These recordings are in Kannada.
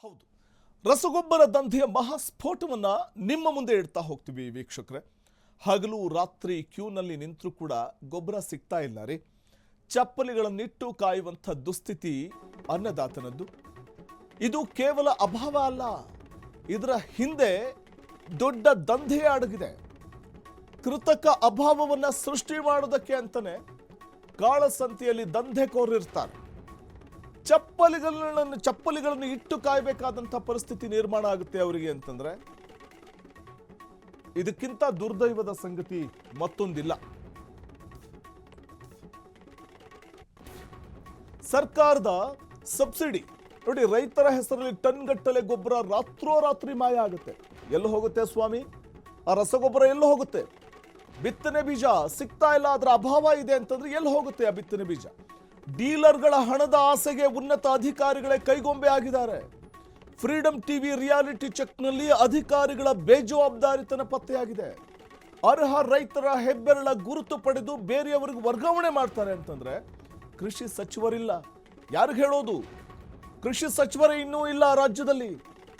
ಹೌದು, ರಸಗೊಬ್ಬರ ದಂಧೆಯ ಮಹಾಸ್ಫೋಟವನ್ನ ನಿಮ್ಮ ಮುಂದೆ ಇಡ್ತಾ ಹೋಗ್ತೀವಿ ವೀಕ್ಷಕರೇ. ಹಗಲು ರಾತ್ರಿ ಕ್ಯೂನಲ್ಲಿ ನಿಂತರೂ ಕೂಡ ಗೊಬ್ಬರ ಸಿಗ್ತಾ ಇಲ್ಲ ರೀ. ಚಪ್ಪಲಿಗಳನ್ನಿಟ್ಟು ಕಾಯುವಂಥ ದುಸ್ಥಿತಿ ಅನ್ನದಾತನದ್ದು. ಇದು ಕೇವಲ ಅಭಾವ ಅಲ್ಲ, ಇದರ ಹಿಂದೆ ದೊಡ್ಡ ದಂಧೆಯೇ ಅಡಗಿದೆ. ಕೃತಕ ಅಭಾವವನ್ನ ಸೃಷ್ಟಿ ಮಾಡೋದಕ್ಕೆ ಅಂತಾನೆ ಕಾಳಸಂತೆಯಲ್ಲಿ ದಂಧೆಕೋರಿರ್ತಾರೆ. ಚಪ್ಪಲಿಗಳನ್ನು ಇಟ್ಟು ಕಾಯಬೇಕಾದಂಥ ಪರಿಸ್ಥಿತಿ ನಿರ್ಮಾಣ ಆಗುತ್ತೆ ಅವರಿಗೆ ಅಂತಂದ್ರೆ ಇದಕ್ಕಿಂತ ದುರ್ದೈವದ ಸಂಗತಿ ಮತ್ತೊಂದಿಲ್ಲ. ಸರ್ಕಾರದ ಸಬ್ಸಿಡಿ ನೋಡಿ, ರೈತರ ಹೆಸರಲ್ಲಿ ಟನ್ ಗಟ್ಟಲೆ ಗೊಬ್ಬರ ರಾತ್ರೋರಾತ್ರಿ ಮಾಯ ಆಗುತ್ತೆ. ಎಲ್ಲಿ ಹೋಗುತ್ತೆ ಸ್ವಾಮಿ ಆ ರಸಗೊಬ್ಬರ? ಎಲ್ಲಿ ಹೋಗುತ್ತೆ? ಬಿತ್ತನೆ ಬೀಜ ಸಿಗ್ತಾ ಇಲ್ಲ, ಅದರ ಅಭಾವ ಇದೆ ಅಂತಂದ್ರೆ ಎಲ್ಲಿ ಹೋಗುತ್ತೆ ಆ ಬಿತ್ತನೆ ಬೀಜ? ಡೀಲರ್ಗಳ ಹಣದ ಆಸೆಗೆ ಉನ್ನತ ಅಧಿಕಾರಿಗಳೇ ಕೈಗೊಂಬೆ ಆಗಿದ್ದಾರೆ. ಫ್ರೀಡಂ ಟಿವಿ ರಿಯಾಲಿಟಿ ಚೆಕ್ನಲ್ಲಿ ಅಧಿಕಾರಿಗಳ ಬೇಜವಾಬ್ದಾರಿತನ ಪತ್ತೆಯಾಗಿದೆ. ಅರ್ಹ ರೈತರ ಹೆಬ್ಬೆರಳ ಗುರುತು ಪಡೆದು ಬೇರೆಯವರಿಗೆ ವರ್ಗಾವಣೆ ಮಾಡ್ತಾರೆ ಅಂತಂದ್ರೆ ಕೃಷಿ ಸಚಿವರಿಲ್ಲ. ಯಾರಿಗೆ ಹೇಳೋದು? ಕೃಷಿ ಸಚಿವರೇ ಇನ್ನೂ ಇಲ್ಲ ರಾಜ್ಯದಲ್ಲಿ.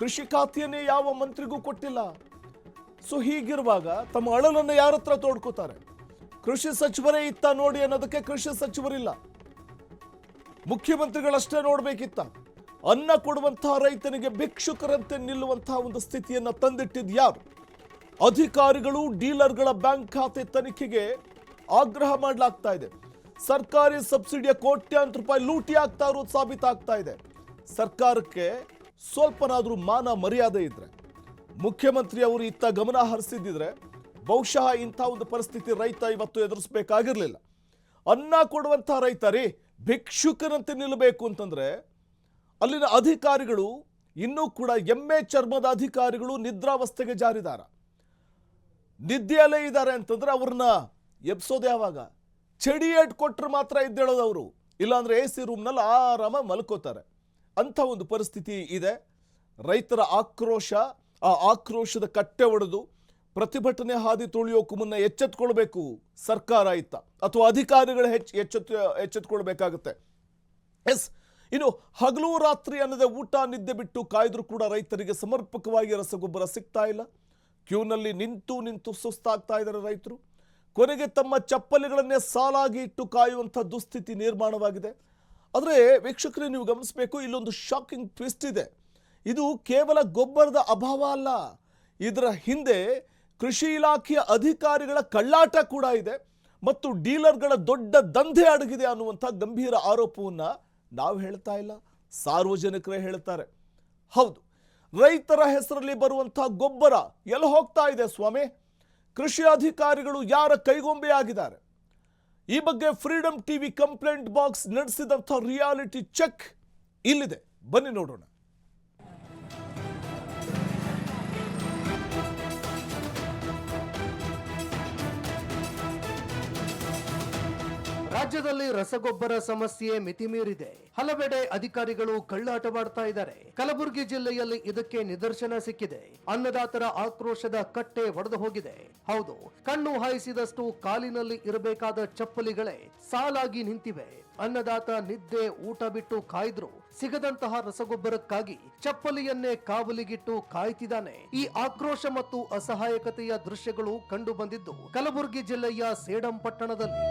ಕೃಷಿ ಖಾತೆಯನ್ನೇ ಯಾವ ಮಂತ್ರಿಗೂ ಕೊಟ್ಟಿಲ್ಲ. ಸೊ ಹೀಗಿರುವಾಗ ತಮ್ಮ ಅಳಲನ್ನು ಯಾರ ಹತ್ರ ತೋಡ್ಕೋತಾರೆ? ಕೃಷಿ ಸಚಿವರೇ ಇತ್ತ ನೋಡಿ ಅನ್ನೋದಕ್ಕೆ ಕೃಷಿ ಸಚಿವರಿಲ್ಲ. ಮುಖ್ಯಮಂತ್ರಿಗಳಷ್ಟೇ ನೋಡ್ಬೇಕಿತ್ತ. ಅನ್ನ ಕೊಡುವಂತಹ ರೈತನಿಗೆ ಭಿಕ್ಷುಕರಂತೆ ನಿಲ್ಲುವಂತಹ ಒಂದು ಸ್ಥಿತಿಯನ್ನ ತಂದಿಟ್ಟಿದ್ ಯಾರು? ಅಧಿಕಾರಿಗಳು ಡೀಲರ್ಗಳ ಬ್ಯಾಂಕ್ ಖಾತೆ ತನಿಖೆಗೆ ಆಗ್ರಹ ಮಾಡಲಾಗ್ತಾ ಇದೆ. ಸರ್ಕಾರಿ ಸಬ್ಸಿಡಿಯ ಕೋಟ್ಯಾಂತರ ರೂಪಾಯಿ ಲೂಟಿ ಆಗ್ತಾ ಇರೋದು ಸಾಬೀತಾಗ್ತಾ ಇದೆ. ಸರ್ಕಾರಕ್ಕೆ ಸ್ವಲ್ಪನಾದ್ರೂ ಮಾನ ಮರ್ಯಾದೆ ಇದ್ರೆ, ಮುಖ್ಯಮಂತ್ರಿ ಅವರು ಇತ್ತ ಗಮನ ಹರಿಸಿದ್ರೆ ಬಹುಶಃ ಇಂಥ ಒಂದು ಪರಿಸ್ಥಿತಿ ರೈತ ಇವತ್ತು ಎದುರಿಸಬೇಕಾಗಿರ್ಲಿಲ್ಲ. ಅನ್ನ ಕೊಡುವಂತಹ ರೈತ ರೀ ಭಿಕ್ಷುಕರಂತೆ ನಿಲ್ಲಬೇಕು ಅಂತಂದ್ರೆ ಅಲ್ಲಿನ ಅಧಿಕಾರಿಗಳು ಇನ್ನೂ ಕೂಡ ಎಮ್ಮೆ ಚರ್ಮದ ಅಧಿಕಾರಿಗಳು ನಿದ್ರಾವಸ್ಥೆಗೆ ಜಾರಿದಾರ. ನಿದ್ದೆಯಲ್ಲೇ ಇದ್ದಾರೆ ಅಂತಂದ್ರೆ ಅವ್ರನ್ನ ಎಬ್ಸೋದು ಯಾವಾಗ? ಚಡಿ ಏಟ್ ಕೊಟ್ಟರು ಮಾತ್ರ ಇದ್ದೇಳೋದು ಅವರು, ಇಲ್ಲಾಂದ್ರೆ AC ರೂಮ್ನಲ್ಲಿ ಆರಾಮ ಮಲ್ಕೋತಾರೆ. ಅಂಥ ಒಂದು ಪರಿಸ್ಥಿತಿ ಇದೆ. ರೈತರ ಆಕ್ರೋಶ, ಆ ಆಕ್ರೋಶದ ಕಟ್ಟೆ ಒಡೆದು ಪ್ರತಿಭಟನೆ ಹಾದಿ ತುಳಿಯೋಕ್ಕೂ ಮುನ್ನ ಎಚ್ಚೆತ್ಕೊಳ್ಬೇಕು ಸರ್ಕಾರ ಇತ್ತ ಅಥವಾ ಅಧಿಕಾರಿಗಳು ಎಚ್ಚೆತ್ಕೊಳ್ಬೇಕಾಗುತ್ತೆ. ಎಸ್, ಇನ್ನು ಹಗಲು ರಾತ್ರಿ ಅನ್ನದೆ ಊಟ ನಿದ್ದೆ ಬಿಟ್ಟು ಕಾಯ್ದರೂ ಕೂಡ ರೈತರಿಗೆ ಸಮರ್ಪಕವಾಗಿ ರಸಗೊಬ್ಬರ ಸಿಗ್ತಾ ಇಲ್ಲ. ಕ್ಯೂನಲ್ಲಿ ನಿಂತು ಸುಸ್ತಾಗ್ತಾ ಇದ್ದಾರೆ ರೈತರು. ಕೊನೆಗೆ ತಮ್ಮ ಚಪ್ಪಲಿಗಳನ್ನೇ ಸಾಲಾಗಿ ಇಟ್ಟು ಕಾಯುವಂಥ ದುಸ್ಥಿತಿ ನಿರ್ಮಾಣವಾಗಿದೆ. ಆದರೆ ವೀಕ್ಷಕರೇ, ನೀವು ಗಮನಿಸಬೇಕು, ಇಲ್ಲೊಂದು ಶಾಕಿಂಗ್ ಟ್ವಿಸ್ಟ್ ಇದೆ. ಇದು ಕೇವಲ ಗೊಬ್ಬರದ ಅಭಾವ ಅಲ್ಲ, ಇದರ ಹಿಂದೆ ಕೃಷಿ ಇಲಾಖೆಯ ಅಧಿಕಾರಿಗಳ ಕಳ್ಳಾಟ ಕೂಡ ಇದೆ ಮತ್ತು ಡೀಲರ್ಗಳ ದೊಡ್ಡ ದಂಧೆ ಅಡಗಿದೆ ಅನ್ನುವಂಥ ಗಂಭೀರ ಆರೋಪವನ್ನು ನಾವು ಹೇಳ್ತಾ ಇಲ್ಲ, ಸಾರ್ವಜನಿಕರೇ ಹೇಳ್ತಾರೆ. ಹೌದು, ರೈತರ ಹೆಸರಲ್ಲಿ ಬರುವಂಥ ಗೊಬ್ಬರ ಎಲ್ಲಿ ಹೋಗ್ತಾ ಇದೆ ಸ್ವಾಮಿ? ಕೃಷಿ ಅಧಿಕಾರಿಗಳು ಯಾರ ಕೈಗೊಂಬೆಯಾಗಿದ್ದಾರೆ? ಈ ಬಗ್ಗೆ ಫ್ರೀಡಂ ಟಿವಿ ಕಂಪ್ಲೇಂಟ್ ಬಾಕ್ಸ್ ನಡೆಸಿದಂಥ ರಿಯಾಲಿಟಿ ಚೆಕ್ ಇಲ್ಲಿದೆ, ಬನ್ನಿ ನೋಡೋಣ. ರಾಜ್ಯದಲ್ಲಿ ರಸಗೊಬ್ಬರ ಸಮಸ್ಯೆ ಮಿತಿಮೀರಿದೆ. ಹಲವೆಡೆ ಅಧಿಕಾರಿಗಳು ಕಳ್ಳಾಟವಾಡ್ತಾ ಇದ್ದಾರೆ. ಕಲಬುರಗಿ ಜಿಲ್ಲೆಯಲ್ಲಿ ಇದಕ್ಕೆ ನಿದರ್ಶನ ಸಿಕ್ಕಿದೆ. ಅನ್ನದಾತರ ಆಕ್ರೋಶದ ಕಟ್ಟೆ ಒಡೆದು ಹೋಗಿದೆ. ಹೌದು, ಕಣ್ಣು ಹಾಯಿಸಿದಷ್ಟು ಕಾಲಿನಲ್ಲಿ ಇರಬೇಕಾದ ಚಪ್ಪಲಿಗಳೇ ಸಾಲಾಗಿ ನಿಂತಿವೆ. ಅನ್ನದಾತ ನಿದ್ದೆ ಊಟ ಬಿಟ್ಟು ಕಾಯ್ದ್ರು ಸಿಗದಂತಹ ರಸಗೊಬ್ಬರಕ್ಕಾಗಿ ಚಪ್ಪಲಿಯನ್ನೇ ಕಾವಲಿಗಿಟ್ಟು ಕಾಯ್ತಿದ್ದಾನೆ. ಈ ಆಕ್ರೋಶ ಮತ್ತು ಅಸಹಾಯಕತೆಯ ದೃಶ್ಯಗಳು ಕಂಡು ಬಂದಿದ್ದು ಕಲಬುರಗಿ ಜಿಲ್ಲೆಯ ಸೇಡಂ ಪಟ್ಟಣದಲ್ಲಿ.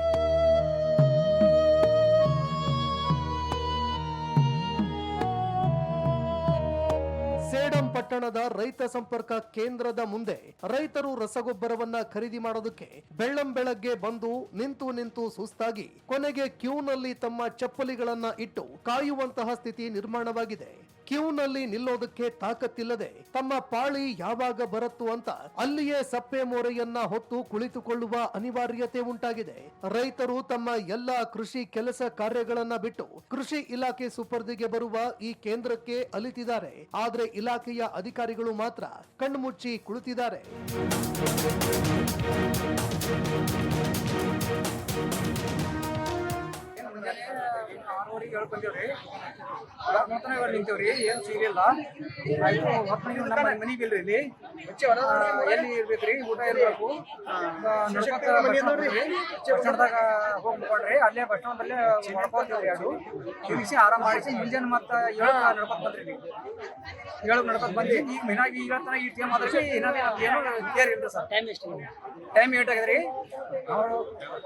ಸೇಡಂ ಪಟ್ಟಣದ ರೈತ ಸಂಪರ್ಕ ಕೇಂದ್ರದ ಮುಂದೆ ರೈತರು ರಸಗೊಬ್ಬರವನ್ನ ಖರೀದಿ ಮಾಡೋದಕ್ಕೆ ಬೆಳ್ಳಂಬೆಳಗ್ಗೆ ಬಂದು ನಿಂತು ಸುಸ್ತಾಗಿ ಕೊನೆಗೆ ಕ್ಯೂನಲ್ಲಿ ತಮ್ಮ ಚಪ್ಪಲಿಗಳನ್ನ ಇಟ್ಟು ಕಾಯುವಂತಹ ಸ್ಥಿತಿ ನಿರ್ಮಾಣವಾಗಿದೆ. ಕ್ಯೂನಲ್ಲಿ ನಿಲ್ಲೋದಕ್ಕೆ ತಾಕತ್ತಿಲ್ಲದೆ ತಮ್ಮ ಪಾಳಿ ಯಾವಾಗ ಬರತ್ತು ಅಂತ ಅಲ್ಲಿಯೇ ಸಪ್ಪೆ ಮೋರೆಯನ್ನ ಹೊತ್ತು ಕುಳಿತುಕೊಳ್ಳುವ ಅನಿವಾರ್ಯತೆ ಉಂಟಾಗಿದೆ. ರೈತರು ತಮ್ಮ ಎಲ್ಲಾ ಕೃಷಿ ಕೆಲಸ ಕಾರ್ಯಗಳನ್ನ ಬಿಟ್ಟು ಕೃಷಿ ಇಲಾಖೆ ಸುಪರ್ದಿಗೆ ಬರುವ ಈ ಕೇಂದ್ರಕ್ಕೆ ಅಲಿತಿದ್ದಾರೆ. ಆದ್ರೆ ಇಲಾಖೆಯ ಅಧಿಕಾರಿಗಳು ಮಾತ್ರ ಕಣ್ಣುಮುಚ್ಚಿ ಕುಳಿತಿದ್ದಾರೆ. ನಿಂತೇವ್ರಿ, ಏನು ಸಿಗಲಿಲ್ಲ. ನಮ್ಮ ಮನಿ ಬಿಲ್ರಿ ಇಲ್ಲಿ ಎಲ್ಲಿ ಇರ್ಬೇಕ್ರಿ? ಊಟ ಇರ್ಬೇಕು. ಬಸ್ ಸ್ಟ್ಯಾಂಡ್ದಾಗ ಹೋಗಿ ಮುಕೊಂಡ್ರಿ, ಅಲ್ಲೇ ಬಸ್ ಸ್ಟ್ಯಾಂಡ್ ಅಲ್ಲೇ ಮಾಡ್ಕೊಂತೀವ್ರಿ. ಅದು ತಿರುಗಿಸಿ ಆರಾಮ ಮಾಡಿಸಿ ಮುಂಜಾನೆ ಮತ್ತೆ 7 ನಡ್ಕೊಂಡ್ ಬಂದ್ರಿ. ಹೇಳೋದು ನಡ್ಕೊಂಡು ಬಂದು ಈಗ ಮೀನಾಗಿ ಈಗ ತನ ಈ ಟೈಮ್ ಆದ್ರೆ ಏನಾದ್ರೆ ಏನು ಕೇರ್ ಇಲ್ಲ ಸರ್. ಟೈಮ್ ಏಟ್ ಆಗ್ಯದ್ರಿ, ನಾವು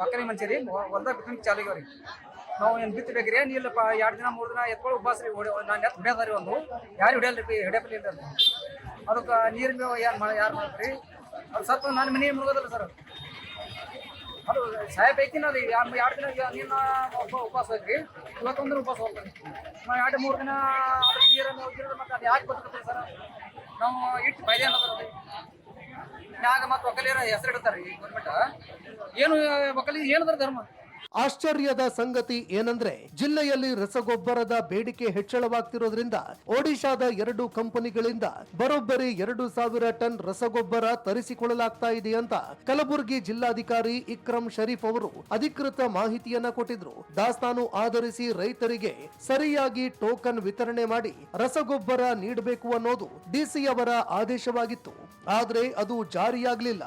ಒಕ್ಕಲಿ ಮನ್ಸಿರಿ ಹೊಲ್ದಾಗ ಬಿತ್ತನೆ ಚಾಲು ಆಗ್ಯಾವ್ರಿ. ನಾವು ಏನು ಬಿತ್ತಬೇಕ್ರಿ ಏನಿಲ್ಲಪ್ಪ 2 ದಿನ 3 ದಿನ ಎತ್ಕೊಳ್ಳೋ ಉಪವಾಸ ರೀ. ನಾನು ಎತ್ತು ಹಿಡಿಯೋದ್ರಿ, ಒಂದು ಯಾರು ಹಿಡಿಯಲ್ರಿ, ಹಿಡಿಯಪಲ್ಲಿ ಇಲ್ಲ ಅದಕ್ಕೆ ನೀರಿನ ಯಾರು ಮಾಡ್ತೀರಿ ಅದು ಸತ್ತು ನನ್ನ ಮನೆ ಮುಳುಗೋದಲ್ಲ ಸರ್. ಅದು ಸಾಯಬೇಕಿನ ರೀ 2 ದಿನ ನಿನ್ನ ಉಪವಾಸ ಹೋಗ್ರಿ, ಇವತ್ತೊಂದಿನ ಉಪವಾಸ ಹೋಗ್ತಾರೆ. ನಾವು 2-3 ದಿನ ಅದ್ರ ನೀರನ್ನು ಹೋಗಿರೋದು ಮತ್ತೆ ಅದು ಯಾಕೆ ಬದುಕತ್ತೀವಿ ಸರ್? ನಾವು ಇಟ್ಟು ಬೈದೆ ಅನ್ನೋದು ಮ್ಯಾಗ ಮತ್ತು ಒಕ್ಕಲಿಯರ ಹೆಸರು ಇಡ್ತಾರೆ ಈ ಗೌರ್ಮೆಂಟ್. ಏನು ಒಕ್ಕಲಿ ಏನದ್ರ ಧರ್ಮ? ಆಶ್ಚರ್ಯದ ಸಂಗತಿ ಏನಂದ್ರೆ ಜಿಲ್ಲೆಯಲ್ಲಿ ರಸಗೊಬ್ಬರದ ಬೇಡಿಕೆ ಹೆಚ್ಚಳವಾಗ್ತಿರೋದ್ರಿಂದ ಒಡಿಶಾದ 2 ಕಂಪನಿಗಳಿಂದ ಬರೋಬ್ಬರಿ 2,000 ಟನ್ ರಸಗೊಬ್ಬರ ತರಿಸಿಕೊಳ್ಳಲಾಗ್ತಾ ಇದೆ ಅಂತ ಕಲಬುರಗಿ ಜಿಲ್ಲಾಧಿಕಾರಿ ಇಕ್ರಮ್ ಶರೀಫ್ ಅವರು ಅಧಿಕೃತ ಮಾಹಿತಿಯನ್ನ ಕೊಟ್ಟಿದ್ರು. ದಾಸ್ತಾನು ಆಧರಿಸಿ ರೈತರಿಗೆ ಸರಿಯಾಗಿ ಟೋಕನ್ ವಿತರಣೆ ಮಾಡಿ ರಸಗೊಬ್ಬರ ನೀಡಬೇಕು ಅನ್ನೋದು ಡಿಸಿ ಅವರ ಆದೇಶವಾಗಿತ್ತು. ಆದ್ರೆ ಅದು ಜಾರಿಯಾಗಲಿಲ್ಲ.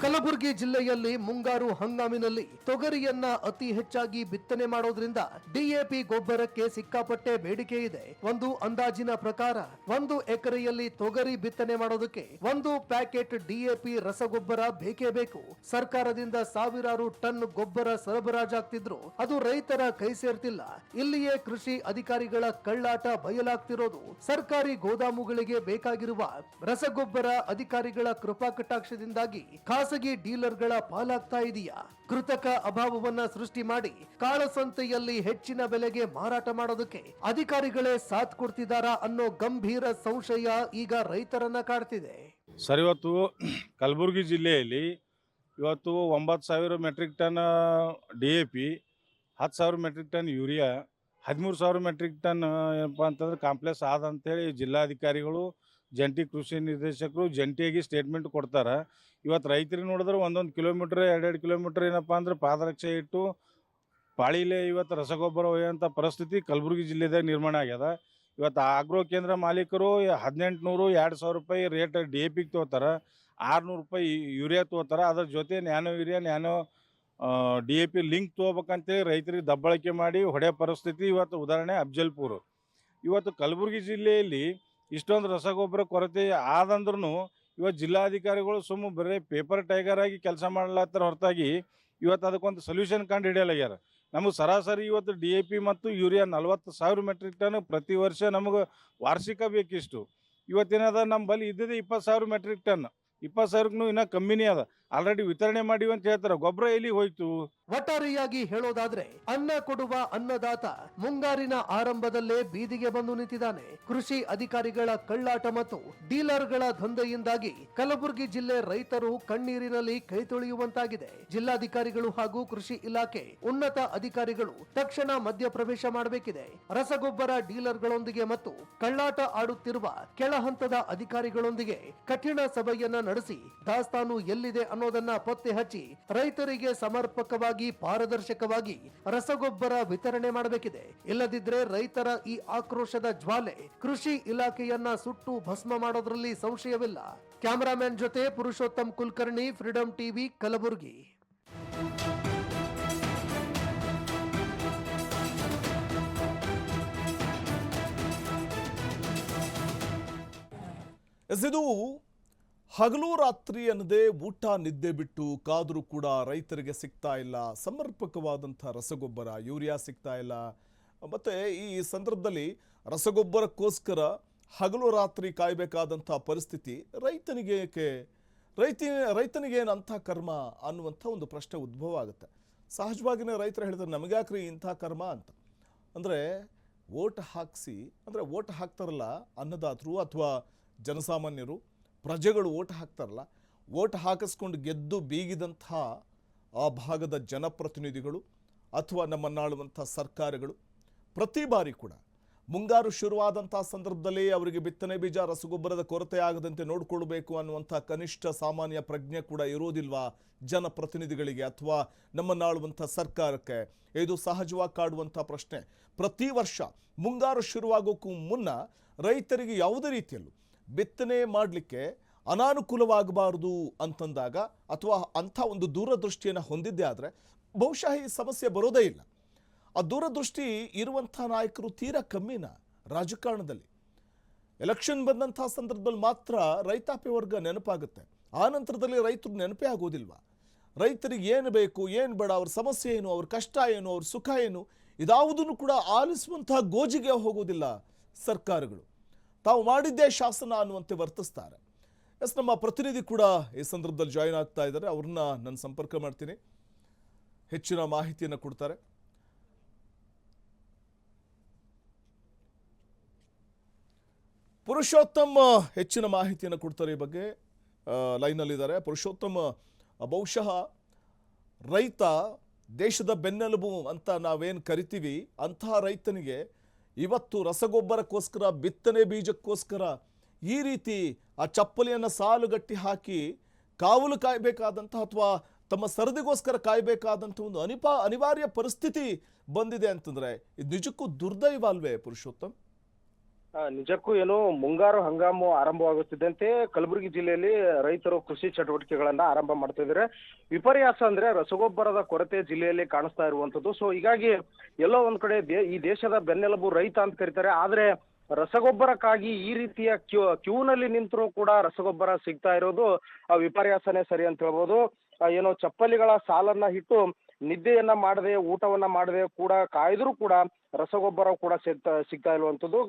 ಕಲಬುರಗಿ ಜಿಲ್ಲೆಯಲ್ಲಿ ಮುಂಗಾರು ಹಂಗಾಮಿನಲ್ಲಿ ತೊಗರಿಯನ್ನ ಅತಿ ಹೆಚ್ಚಾಗಿ ಬಿತ್ತನೆ ಮಾಡೋದ್ರಿಂದ ಡಿಎಪಿ ಗೊಬ್ಬರಕ್ಕೆ ಸಿಕ್ಕಾಪಟ್ಟೆ ಬೇಡಿಕೆ ಇದೆ. ಒಂದು ಅಂದಾಜಿನ ಪ್ರಕಾರ 1 ಎಕರೆಯಲ್ಲಿ ತೊಗರಿ ಬಿತ್ತನೆ ಮಾಡೋದಕ್ಕೆ 1 ಪ್ಯಾಕೆಟ್ ಡಿಎಪಿ ರಸಗೊಬ್ಬರ ಬೇಕೇ ಬೇಕು. ಸರ್ಕಾರದಿಂದ ಸಾವಿರಾರು ಟನ್ ಗೊಬ್ಬರ ಸರಬರಾಜಾಗ್ತಿದ್ರು ಅದು ರೈತರ ಕೈ ಸೇರ್ತಿಲ್ಲ. ಇಲ್ಲಿಯೇ ಕೃಷಿ ಅಧಿಕಾರಿಗಳ ಕಳ್ಳಾಟ ಬಯಲಾಗ್ತಿರೋದು. ಸರ್ಕಾರಿ ಗೋದಾಮುಗಳಿಗೆ ಬೇಕಾಗಿರುವ ರಸಗೊಬ್ಬರ ಅಧಿಕಾರಿಗಳ ಕೃಪಾ ಕಟಾಕ್ಷದಿಂದಾಗಿ ಖಾಸಗಿ ಡೀಲರ್ಗಳ ಪಾಲಾಗ್ತಾ ಇದೆಯಾ? ಕೃತಕ ಅಭಾವವನ್ನ ಸೃಷ್ಟಿ ಮಾಡಿ ಕಾಳಸಂತೆಯಲ್ಲಿ ಹೆಚ್ಚಿನ ಬೆಲೆಗೆ ಮಾರಾಟ ಮಾಡೋದಕ್ಕೆ ಅಧಿಕಾರಿಗಳೇ ಸಾಥ್ ಕೊಡ್ತಿದ್ದಾರಾ ಅನ್ನೋ ಗಂಭೀರ ಸಂಶಯ ಈಗ ರೈತರನ್ನ ಕಾಡ್ತಿದೆ. ಸರ್, ಇವತ್ತು ಕಲಬುರಗಿ ಜಿಲ್ಲೆಯಲ್ಲಿ ಇವತ್ತು 9,000 metric ton DAP, 10,000 metric ton urea, 13,000 metric ton ಏನಪ್ಪ ಅಂತಂದ್ರೆ ಕಾಂಪ್ಲೆಕ್ಸ್ ಆದಂತೇಳಿ ಜಿಲ್ಲಾಧಿಕಾರಿಗಳು, ಜಂಟಿ ಕೃಷಿ ನಿರ್ದೇಶಕರು ಜಂಟಿಯಾಗಿ ಸ್ಟೇಟ್ಮೆಂಟ್ ಕೊಡ್ತಾರೆ. ಇವತ್ತು ರೈತರಿಗೆ ನೋಡಿದ್ರೆ 1 ಕಿಲೋಮೀಟ್ರ್ 2 ಕಿಲೋಮೀಟ್ರ್ ಏನಪ್ಪ ಅಂದ್ರೆ ಪಾದರಕ್ಷೆ ಇಟ್ಟು ಪಾಳಿಲೆ ಇವತ್ತು ರಸಗೊಬ್ಬರ ಒಯ್ಯೋಂಥ ಪರಿಸ್ಥಿತಿ ಕಲಬುರಗಿ ಜಿಲ್ಲೆದಾಗ ನಿರ್ಮಾಣ ಆಗ್ಯದ. ಇವತ್ತು ಆಗ್ರೋ ಕೇಂದ್ರ ಮಾಲೀಕರು 1,800 2,000 ರೂಪಾಯಿ ರೇಟ್ DAPಗೆ ತೊಗೋತಾರೆ, 600 ರೂಪಾಯಿ ಯೂರಿಯಾ ತೊಗೋತಾರೆ. ಅದ್ರ ಜೊತೆ nano urea, nano DAP link ತೊಗೋಬೇಕಂತೇಳಿ ರೈತರಿಗೆ ದಬ್ಬಾಳಿಕೆ ಮಾಡಿ ಹೊಡೆಯೋ ಪರಿಸ್ಥಿತಿ ಇವತ್ತು. ಉದಾಹರಣೆ ಅಫ್ಜಲ್ಪುರ. ಇವತ್ತು ಕಲಬುರಗಿ ಜಿಲ್ಲೆಯಲ್ಲಿ ಇಷ್ಟೊಂದು ರಸಗೊಬ್ಬರ ಕೊರತೆ ಆದಂದ್ರೂ ಇವತ್ತು ಜಿಲ್ಲಾಧಿಕಾರಿಗಳು ಬರೀ ಪೇಪರ್ ಟೈಗರ್ ಆಗಿ ಕೆಲಸ ಮಾಡಲಾತ್ತಾರ ಹೊರತಾಗಿ ಇವತ್ತು ಅದಕ್ಕೊಂದು ಸೊಲ್ಯೂಷನ್ ಕಂಡು ಹಿಡಿಯಲಾಗ್ಯಾರ. ನಮಗೆ ಸರಾಸರಿ ಇವತ್ತು DAP ಮತ್ತು ಯೂರಿಯಾ 40,000 ಮೆಟ್ರಿಕ್ ಟನ್ ಪ್ರತಿ ವರ್ಷ ನಮಗೆ ವಾರ್ಷಿಕ ಬೇಕಿಷ್ಟು. ಇವತ್ತೇನದ ನಮ್ಮ ಬಳಿ ಇದ್ದಿದೆ 20,000 ಮೆಟ್ರಿಕ್ ಟನ್, 20,000ಕ್ಕೂ ಇನ್ನೂ ಕಮ್ಮಿನೇ ಅದ. ಆಲ್ರೆಡಿ ವಿತರಣೆ ಮಾಡಿವಿ ಅಂತ ಹೇಳ್ತಾರೆ. ಗೊಬ್ಬರ ಎಲ್ಲಿ ಹೋಯ್ತು? ಒಟ್ಟಾರೆಯಾಗಿ ಹೇಳೋದಾದ್ರೆ ಅನ್ನ ಕೊಡುವ ಅನ್ನದಾತ ಮುಂಗಾರಿನ ಆರಂಭದಲ್ಲೇ ಬೀದಿಗೆ ಬಂದು ನಿಂತಿದ್ದಾನೆ. ಕೃಷಿ ಅಧಿಕಾರಿಗಳ ಕಳ್ಳಾಟ ಮತ್ತು ಡೀಲರ್ಗಳ ದಂಧೆಯಿಂದಾಗಿ ಕಲಬುರಗಿ ಜಿಲ್ಲೆ ರೈತರು ಕಣ್ಣೀರಿನಲ್ಲಿ ಕೈ ತೊಳೆಯುವಂತಾಗಿದೆ. ಜಿಲ್ಲಾಧಿಕಾರಿಗಳು ಹಾಗೂ ಕೃಷಿ ಇಲಾಖೆ ಉನ್ನತ ಅಧಿಕಾರಿಗಳು ತಕ್ಷಣ ಮಧ್ಯಪ್ರವೇಶ ಮಾಡಬೇಕಿದೆ. ರಸಗೊಬ್ಬರ ಡೀಲರ್ಗಳೊಂದಿಗೆ ಮತ್ತು ಕಳ್ಳಾಟ ಆಡುತ್ತಿರುವ ಕೆಳ ಹಂತದ ಅಧಿಕಾರಿಗಳೊಂದಿಗೆ ಕಠಿಣ ಸಭೆಯನ್ನ ನಡೆಸಿ ದಾಸ್ತಾನು ಎಲ್ಲಿದೆ ಅನ್ನೋದನ್ನ ಪತ್ತೆ ಹಚ್ಚಿ ರೈತರಿಗೆ ಸಮರ್ಪಕವಾಗಿ ಪಾರದರ್ಶಕವಾಗಿ ರಸಗೊಬ್ಬರ ವಿತರಣೆ ಮಾಡಬೇಕಿದೆ. ಇಲ್ಲದಿದ್ರೆ ರೈತರ ಈ ಆಕ್ರೋಶದ ಜ್ವಾಲೆ ಕೃಷಿ ಇಲಾಖೆಯನ್ನ ಸುಟ್ಟು ಭಸ್ಮ ಮಾಡೋದ್ರಲ್ಲಿ ಸಂಶಯವಿಲ್ಲ. ಕ್ಯಾಮರಾಮನ್ ಜೊತೆ ಪುರುಷೋತ್ತಮ್ ಕುಲಕರ್ಣಿ, ಫ್ರೀಡಂ ಟಿವಿ, ಕಲಬುರಗಿ. ಇದು ಹಗಲು ರಾತ್ರಿ ಅನ್ನದೇ ಊಟ ನಿದ್ದೆ ಬಿಟ್ಟು ಕಾದರೂ ಕೂಡ ರೈತರಿಗೆ ಸಿಗ್ತಾ ಇಲ್ಲ ಸಮರ್ಪಕವಾದಂಥ ರಸಗೊಬ್ಬರ, ಯೂರಿಯಾ ಸಿಗ್ತಾ ಇಲ್ಲ. ಮತ್ತು ಈ ಸಂದರ್ಭದಲ್ಲಿ ರಸಗೊಬ್ಬರಕ್ಕೋಸ್ಕರ ಹಗಲು ರಾತ್ರಿ ಕಾಯಬೇಕಾದಂಥ ಪರಿಸ್ಥಿತಿ ರೈತನಿಗೇನಂಥ ಕರ್ಮ ಅನ್ನುವಂಥ ಒಂದು ಪ್ರಶ್ನೆ ಉದ್ಭವ ಆಗುತ್ತೆ. ಸಹಜವಾಗಿಯೇ ರೈತರು ಹೇಳ್ತಾರೆ, ನಮಗ್ಯಾಕ್ರಿ ಇಂಥ ಕರ್ಮ ಅಂತ. ಅಂದರೆ ಓಟ್ ಹಾಕಿಸಿ, ಅಂದರೆ ಓಟ್ ಹಾಕ್ತಾರಲ್ಲ ಅನ್ನದಾತರು ಅಥವಾ ಜನಸಾಮಾನ್ಯರು, ಪ್ರಜೆಗಳು ಓಟ್ ಹಾಕ್ತಾರಲ್ಲ, ಓಟ್ ಹಾಕಿಸ್ಕೊಂಡು ಗೆದ್ದು ಬೀಗಿದಂಥ ಆ ಭಾಗದ ಜನಪ್ರತಿನಿಧಿಗಳು ಅಥವಾ ನಮ್ಮನ್ನಾಳುವಂಥ ಸರ್ಕಾರಗಳು ಪ್ರತಿ ಬಾರಿ ಕೂಡ ಮುಂಗಾರು ಶುರುವಾದಂಥ ಸಂದರ್ಭದಲ್ಲಿ ಅವರಿಗೆ ಬಿತ್ತನೆ ಬೀಜ ರಸಗೊಬ್ಬರದ ಕೊರತೆ ಆಗದಂತೆ ನೋಡಿಕೊಳ್ಬೇಕು ಅನ್ನುವಂಥ ಕನಿಷ್ಠ ಸಾಮಾನ್ಯ ಪ್ರಜ್ಞೆ ಕೂಡ ಇರೋದಿಲ್ವಾ ಜನಪ್ರತಿನಿಧಿಗಳಿಗೆ ಅಥವಾ ನಮ್ಮನ್ನಾಳುವಂಥ ಸರ್ಕಾರಕ್ಕೆ? ಇದು ಸಹಜವಾಗಿ ಕಾಡುವಂಥ ಪ್ರಶ್ನೆ. ಪ್ರತಿ ವರ್ಷ ಮುಂಗಾರು ಶುರುವಾಗೋಕ್ಕೂ ಮುನ್ನ ರೈತರಿಗೆ ಯಾವುದೇ ರೀತಿಯಲ್ಲೂ ಬಿತ್ತನೆ ಮಾಡಲಿಕ್ಕೆ ಅನಾನುಕೂಲವಾಗಬಾರ್ದು ಅಂತಂದಾಗ ಅಥವಾ ಅಂಥ ಒಂದು ದೂರದೃಷ್ಟಿಯನ್ನು ಹೊಂದಿದ್ದೇ ಆದರೆ ಬಹುಶಃ ಈ ಸಮಸ್ಯೆ ಬರೋದೇ ಇಲ್ಲ. ಆ ದೂರದೃಷ್ಟಿ ಇರುವಂಥ ನಾಯಕರು ತೀರಾ ಕಮ್ಮಿನ ರಾಜಕಾರಣದಲ್ಲಿ. ಎಲೆಕ್ಷನ್ ಬಂದಂಥ ಸಂದರ್ಭದಲ್ಲಿ ಮಾತ್ರ ರೈತಾಪಿ ವರ್ಗ ನೆನಪಾಗುತ್ತೆ. ಆ ನಂತರದಲ್ಲಿ ರೈತರು ನೆನಪೇ ಆಗೋದಿಲ್ವಾ? ರೈತರಿಗೆ ಏನು ಬೇಕು, ಏನು ಬೇಡ, ಅವ್ರ ಸಮಸ್ಯೆ ಏನು, ಅವ್ರ ಕಷ್ಟ ಏನು, ಅವ್ರ ಸುಖ ಏನು, ಇದಾವುದನ್ನು ಕೂಡ ಆಲಿಸುವಂತಹ ಗೋಜಿಗೆ ಹೋಗೋದಿಲ್ಲ ಸರ್ಕಾರಗಳು. ತಾವು ಮಾಡಿದ್ದೇ ಶಾಸನ ಅನ್ನುವಂತೆ ವರ್ತಿಸ್ತಾರೆ. ನಮ್ಮ ಪ್ರತಿನಿಧಿ ಕೂಡ ಈ ಸಂದರ್ಭದಲ್ಲಿ ಜಾಯಿನ್ ಆಗ್ತಾ ಇದ್ದಾರೆ. ಅವ್ರನ್ನ ನಾನು ಸಂಪರ್ಕ ಮಾಡ್ತೀನಿ, ಹೆಚ್ಚಿನ ಮಾಹಿತಿಯನ್ನು ಕೊಡ್ತಾರೆ. ಪುರುಷೋತ್ತಮ್ ಹೆಚ್ಚಿನ ಮಾಹಿತಿಯನ್ನು ಕೊಡ್ತಾರೆ ಈ ಬಗ್ಗೆ. ಲೈನಲ್ಲಿದ್ದಾರೆ ಪುರುಷೋತ್ತಮ್. ಬಹುಶಃ ರೈತ ದೇಶದ ಬೆನ್ನೆಲುಬು ಅಂತ ನಾವೇನು ಕರಿತೀವಿ, ಅಂತಹ ರೈತನಿಗೆ ಇವತ್ತು ರಸಗೊಬ್ಬರಕ್ಕೋಸ್ಕರ, ಬಿತ್ತನೆ ಬೀಜಕ್ಕೋಸ್ಕರ ಈ ರೀತಿ ಆ ಚಪ್ಪಲಿಯನ್ನು ಸಾಲುಗಟ್ಟಿ ಹಾಕಿ ಕಾವಲು ಕಾಯಬೇಕಾದಂಥ ಅಥವಾ ತಮ್ಮ ಸರದಿಗೋಸ್ಕರ ಕಾಯಬೇಕಾದಂಥ ಒಂದು ಅನಿವಾರ್ಯ ಪರಿಸ್ಥಿತಿ ಬಂದಿದೆ ಅಂತಂದ್ರೆ ಇದು ನಿಜಕ್ಕೂ ದುರ್ದೈವ ಅಲ್ವೇ ಪುರುಷೋತ್ತಮ್? ನಿಜಕ್ಕೂ ಏನು, ಮುಂಗಾರು ಹಂಗಾಮು ಆರಂಭವಾಗುತ್ತಿದ್ದಂತೆ ಕಲಬುರಗಿ ಜಿಲ್ಲೆಯಲ್ಲಿ ರೈತರು ಕೃಷಿ ಚಟುವಟಿಕೆಗಳನ್ನ ಆರಂಭ ಮಾಡ್ತಾ ಇದ್ದಾರೆ. ವಿಪರ್ಯಾಸ ಅಂದ್ರೆ ರಸಗೊಬ್ಬರದ ಕೊರತೆ ಜಿಲ್ಲೆಯಲ್ಲಿ ಕಾಣಿಸ್ತಾ ಇರುವಂತದ್ದು. ಸೊ ಹೀಗಾಗಿ ಎಲ್ಲೋ ಒಂದ್ ಕಡೆ ಈ ದೇಶದ ಬೆನ್ನೆಲುಬು ರೈತ ಅಂತ ಕರೀತಾರೆ. ಆದ್ರೆ ರಸಗೊಬ್ಬರಕ್ಕಾಗಿ ಈ ರೀತಿಯ ಕ್ಯೂನಲ್ಲಿ ನಿಂತರೂ ಕೂಡ ರಸಗೊಬ್ಬರ ಸಿಗ್ತಾ ಇರೋದು ವಿಪರ್ಯಾಸನೇ ಸರಿ ಅಂತ ಹೇಳ್ಬೋದು. ಏನೋ ಚಪ್ಪಲಿಗಳ ಸಾಲನ್ನ ಇಟ್ಟು ನಿದ್ದೆಯನ್ನ ಮಾಡದೆ, ಊಟವನ್ನ ಮಾಡದೆ ಕೂಡ ಕಾಯ್ದರೂ ಕೂಡ ರಸಗೊಬ್ಬರ ಕೂಡ ಸಿಗ್ತಾ ಇರುವಂತದ್ದು.